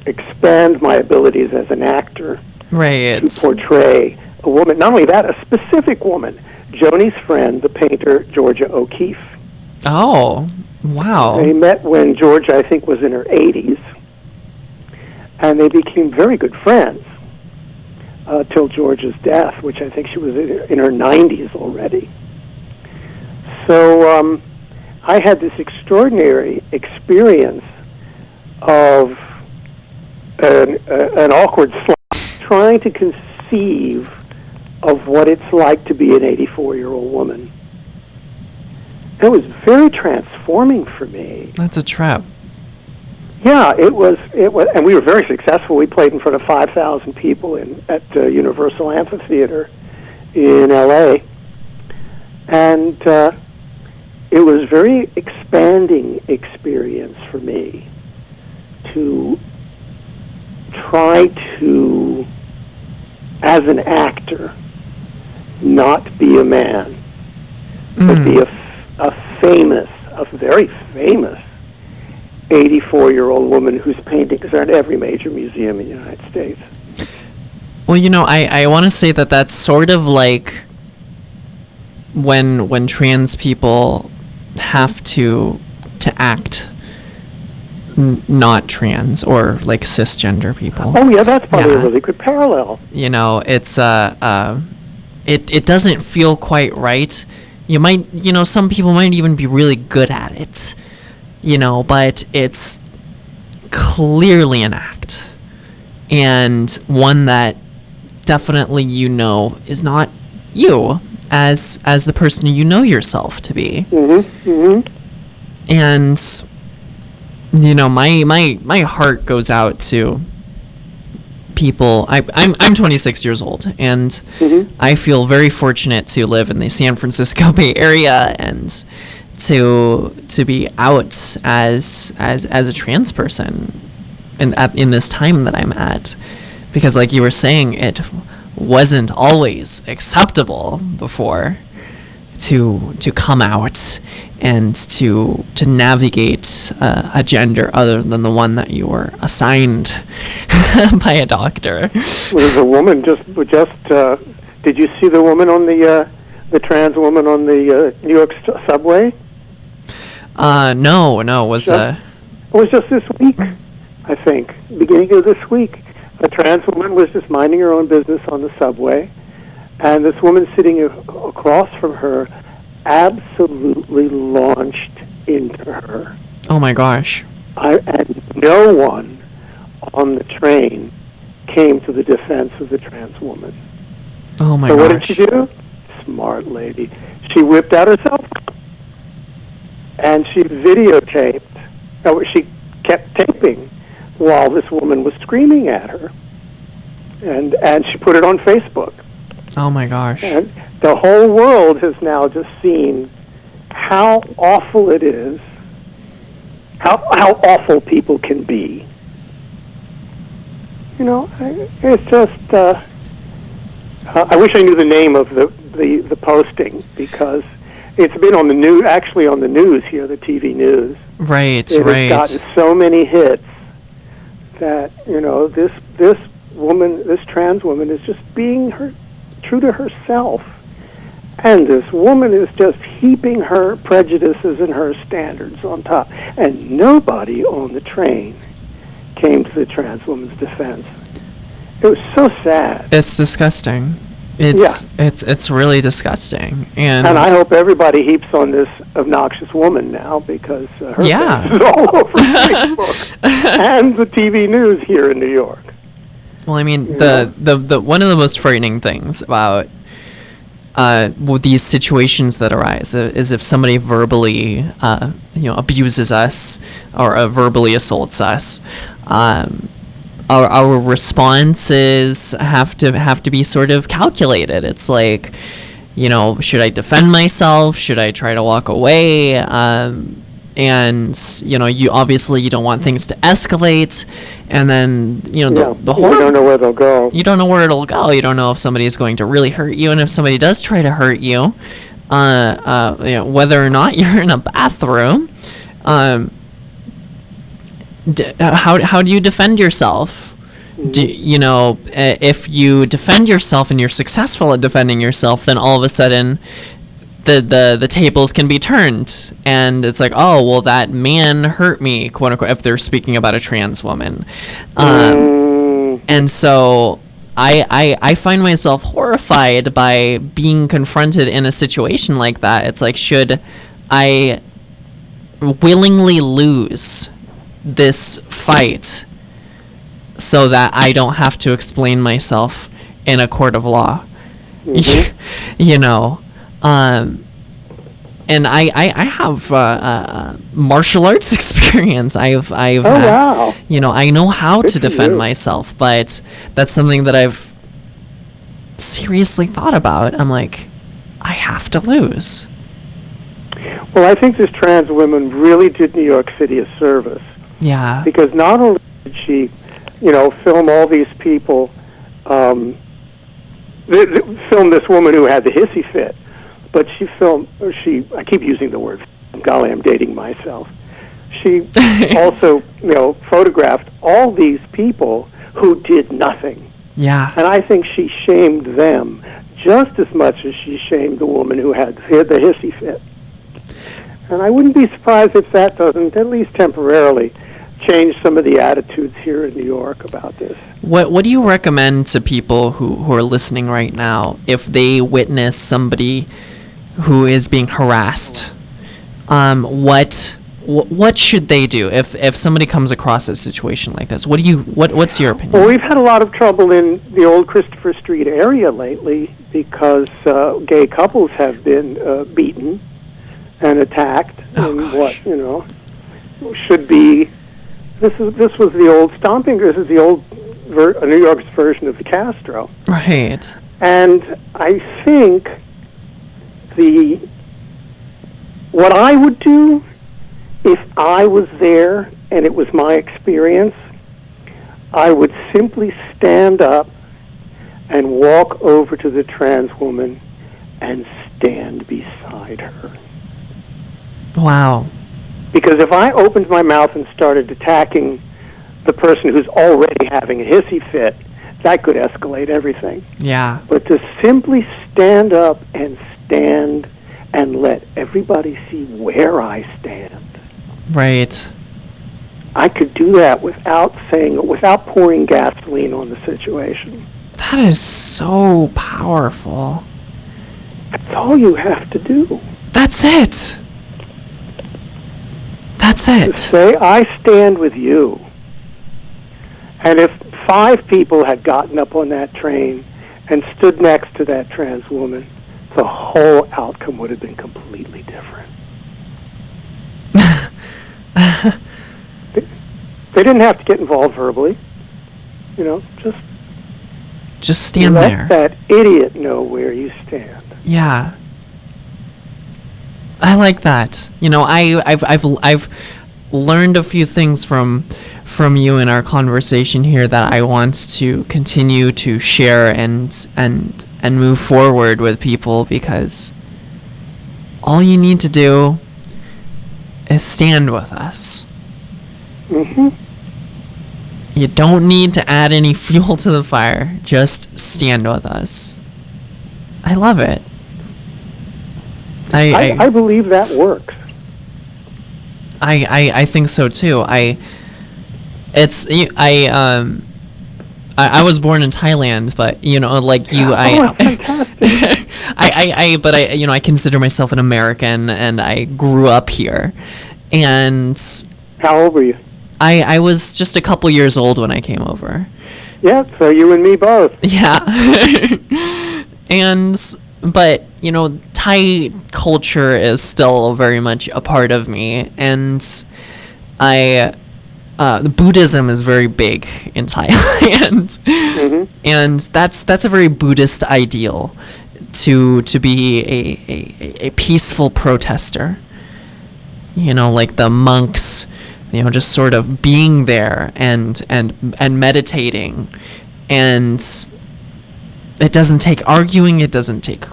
expand my abilities as an actor to portray a woman. Not only that, a specific woman, Joni's friend, the painter Georgia O'Keeffe. Oh, wow. They met when Georgia, I think, was in her 80s, and they became very good friends till Georgia's death, which I think she was in her 90s already. So I had this extraordinary experience of an awkward slot, trying to conceive of what it's like to be an 84-year-old woman. It was very transforming for me. That's a trap. Yeah, it was, and we were very successful. We played in front of 5,000 people at Universal Amphitheater in L.A., and it was a very expanding experience for me to try to, as an actor, not be a man, but be a very famous 84-year-old woman whose paintings are in every major museum in the United States. Well, I want to say that that's sort of like when trans people have to act not trans, or like cisgender people. Oh yeah, that's probably a really good parallel. It's it doesn't feel quite right. You might, some people might even be really good at it, but it's clearly an act, and one that definitely is not you as the person you know yourself to be. Mm-hmm. Mm-hmm. And my heart goes out to people. I'm 26 years old, and I feel very fortunate to live in the San Francisco Bay Area and to be out as a trans person in this time that I'm at, because like you were saying, it wasn't always acceptable before to come out and to navigate a gender other than the one that you were assigned by a doctor. Well, there's a woman just did you see the woman on the trans woman on the New York subway? No, it was it was just this week, I think, beginning of this week. A trans woman was just minding her own business on the subway, and this woman sitting across from her absolutely launched into her. Oh my gosh. And no one on the train came to the defense of the trans woman. Oh my gosh. So what did she do? Smart lady. She whipped out her cell phone and she videotaped. She kept taping while this woman was screaming at her, and she put it on Facebook. Oh my gosh. And the whole world has now just seen how awful it is, how awful people can be. You know, it's just, I wish I knew the name of the posting, because it's been on the news, actually on the news here, the TV news. Right, it right. has gotten so many hits that, you know, this woman, this trans woman is just being true to herself. And this woman is just heaping her prejudices and her standards on top. And nobody on the train came to the trans woman's defense. It was so sad. It's disgusting. It's really disgusting. And I hope everybody heaps on this obnoxious woman now, because her face is all over Facebook and the TV news here in New York. Well, I mean, the one of the most frightening things about these situations that arise is if somebody verbally, abuses us or verbally assaults us. Our responses have to be sort of calculated. It's like, you know, should I defend myself? Should I try to walk away? And you know, you don't want things to escalate, and then you know the horror. You don't know where they'll go. You don't know where it'll go. You don't know if somebody is going to really hurt you, and if somebody does try to hurt you, whether or not you're in a bathroom, how do you defend yourself? If you defend yourself and you're successful at defending yourself, then all of a sudden the tables can be turned, and it's like, oh well, that man hurt me, quote unquote, if they're speaking about a trans woman. And so I find myself horrified by being confronted in a situation like that. It's like, should I willingly lose this fight so that I don't have to explain myself in a court of law? You know, and I have martial arts experience. I've wow. You know, I know how to defend myself, but that's something that I've seriously thought about. I'm like, I have to lose. Well, I think this trans woman really did New York City a service. Yeah. Because not only did she, film all these people, film this woman who had the hissy fit, but I keep using the word, golly, I'm dating myself. She also, photographed all these people who did nothing. Yeah. And I think she shamed them just as much as she shamed the woman who had the hissy fit. And I wouldn't be surprised if that doesn't, at least temporarily, change some of the attitudes here in New York about this. What do you recommend to people who are listening right now if they witness somebody who is being harassed? What should they do if somebody comes across a situation like this? What's your opinion? Well, we've had a lot of trouble in the old Christopher Street area lately because gay couples have been beaten and attacked in what should be. This was the old stomping. This is the old New York's version of the Castro. Right. And I think what I would do if I was there and it was my experience, I would simply stand up and walk over to the trans woman and stand beside her. Wow. Because if I opened my mouth and started attacking the person who's already having a hissy fit, that could escalate everything. Yeah. But to simply stand up and let everybody see where I stand. Right. I could do that without pouring gasoline on the situation. That is so powerful. That's all you have to do. That's it. That's it. To say, I stand with you. And if 5 people had gotten up on that train and stood next to that trans woman, the whole outcome would have been completely different. They didn't have to get involved verbally. You know, just stand let there. that idiot know where you stand. Yeah. I like that. You know, I've learned a few things from you in our conversation here that I want to continue to share and move forward with people, because all you need to do is stand with us. Mm-hmm. You don't need to add any fuel to the fire. Just stand with us. I love it. I believe that works. I think so too. I was born in Thailand, but you know, like you, I consider myself an American, and I grew up here. And how old were you? I was just a couple years old when I came over. Yeah, so you and me both. Yeah. But you know, Thai culture is still very much a part of me, and Buddhism is very big in Thailand, and that's a very Buddhist ideal, to be a peaceful protester. You know, like the monks, you know, just sort of being there and meditating, and it doesn't take arguing, it doesn't take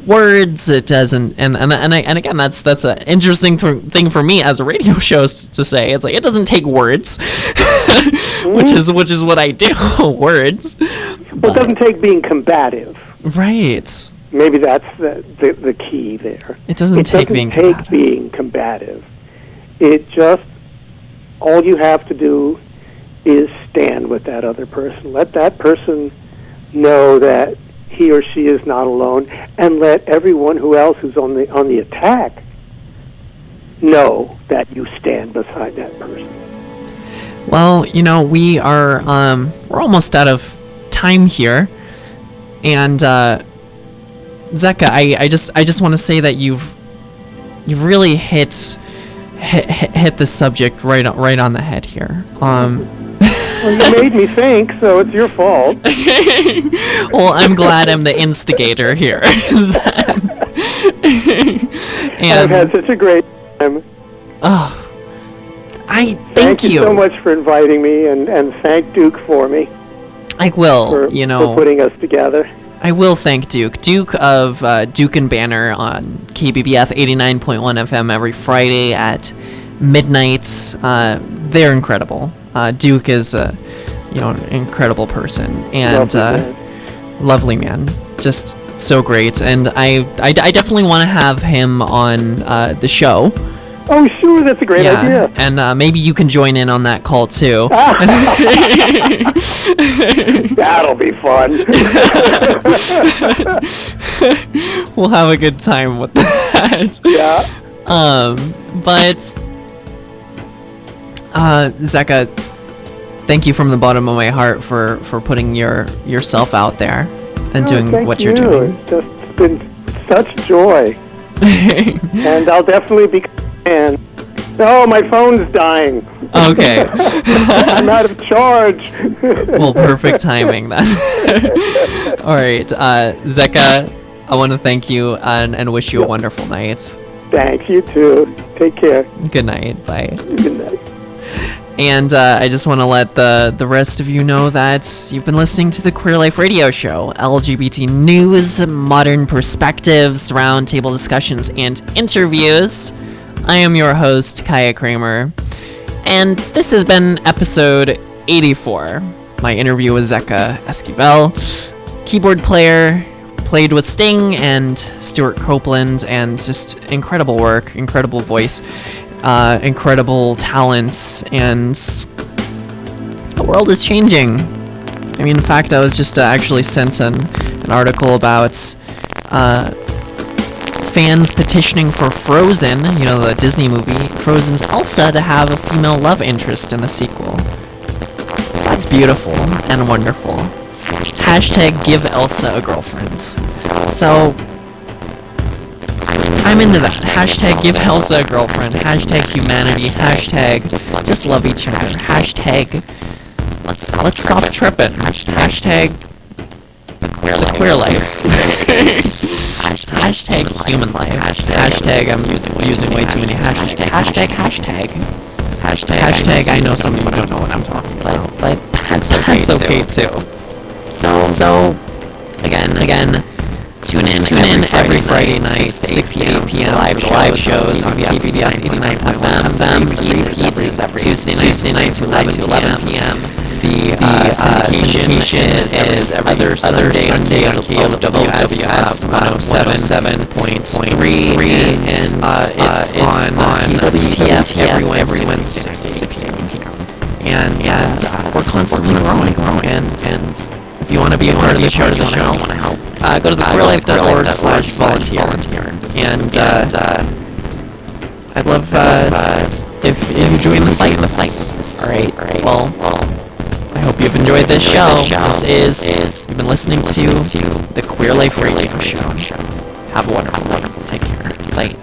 words, it doesn't, and again, that's an interesting thing for me as a radio show to say. It's like, it doesn't take words, which is what I do. Words. Well, it doesn't take being combative. Right. Maybe that's the key there. It doesn't take being combative. It just, all you have to do is stand with that other person. Let that person know that he or she is not alone, and let everyone who's on the attack know that you stand beside that person. Well, you know, we're almost out of time here, and Zecca, I just want to say that you've really hit the subject right on the head here. Well, you made me think, so it's your fault. Well, I'm glad I'm the instigator here. And I've had such a great time. Oh, thank you so much for inviting me, and thank Duke for me. I will, for putting us together. I will thank Duke. Duke of Duke and Banner on KBBF 89.1 FM every Friday at midnight. They're incredible. Duke is an incredible person, and lovely man. Just so great. And I definitely want to have him on the show. Oh, sure, that's a great idea. And maybe you can join in on that call too. That'll be fun. We'll have a good time with that. Yeah. But Zecca, thank you from the bottom of my heart for putting yourself out there and doing what you're doing. It's just been such joy. And I'll definitely be. Oh, my phone's dying. Okay. I'm out of charge. Well, perfect timing then. All right, Zecca, I want to thank you and wish you a wonderful night. Thanks, you too. Take care. Good night. Bye. Good night. And I just want to let the rest of you know that you've been listening to the Queer Life Radio Show, LGBT news, modern perspectives, roundtable discussions, and interviews. I am your host, Kaiya Kramer, and this has been episode 84. My interview with Zecca Esquibel, keyboard player, played with Sting and Stewart Copeland, and just incredible work, incredible voice. Incredible talents, and the world is changing. I mean, in fact, I was just actually sent an article about fans petitioning for Frozen, the Disney movie, Frozen's Elsa, to have a female love interest in the sequel. That's beautiful and wonderful. Hashtag give Elsa a girlfriend. So, I'm into that. Hashtag give Elsa a girlfriend. Hashtag humanity. Hashtag just love each other. Hashtag let's stop tripping. Hashtag the queer life. Hashtag human life. Hashtag I'm using way too many hashtags. Hashtag I know some of you don't know what I'm talking about, but that's okay too. So again. Tune in every Friday night, 6 to 8 p.m. live shows on KBBF 89.1 FM. Repeat is every Tuesday night to 11 p.m. The syndication is every other Sunday on KWTF 107.3, and it's on KWTF every Wednesday, 16 p.m. And we're constantly growing, and if you want to be a part of the show, you want to help, go to thequeerlife.org/volunteer. And I'd love if you join the fight. All right. Well, I hope you've enjoyed this show. You've been listening to the Queer Life Radio Show. Have a wonderful. Take care. Bye.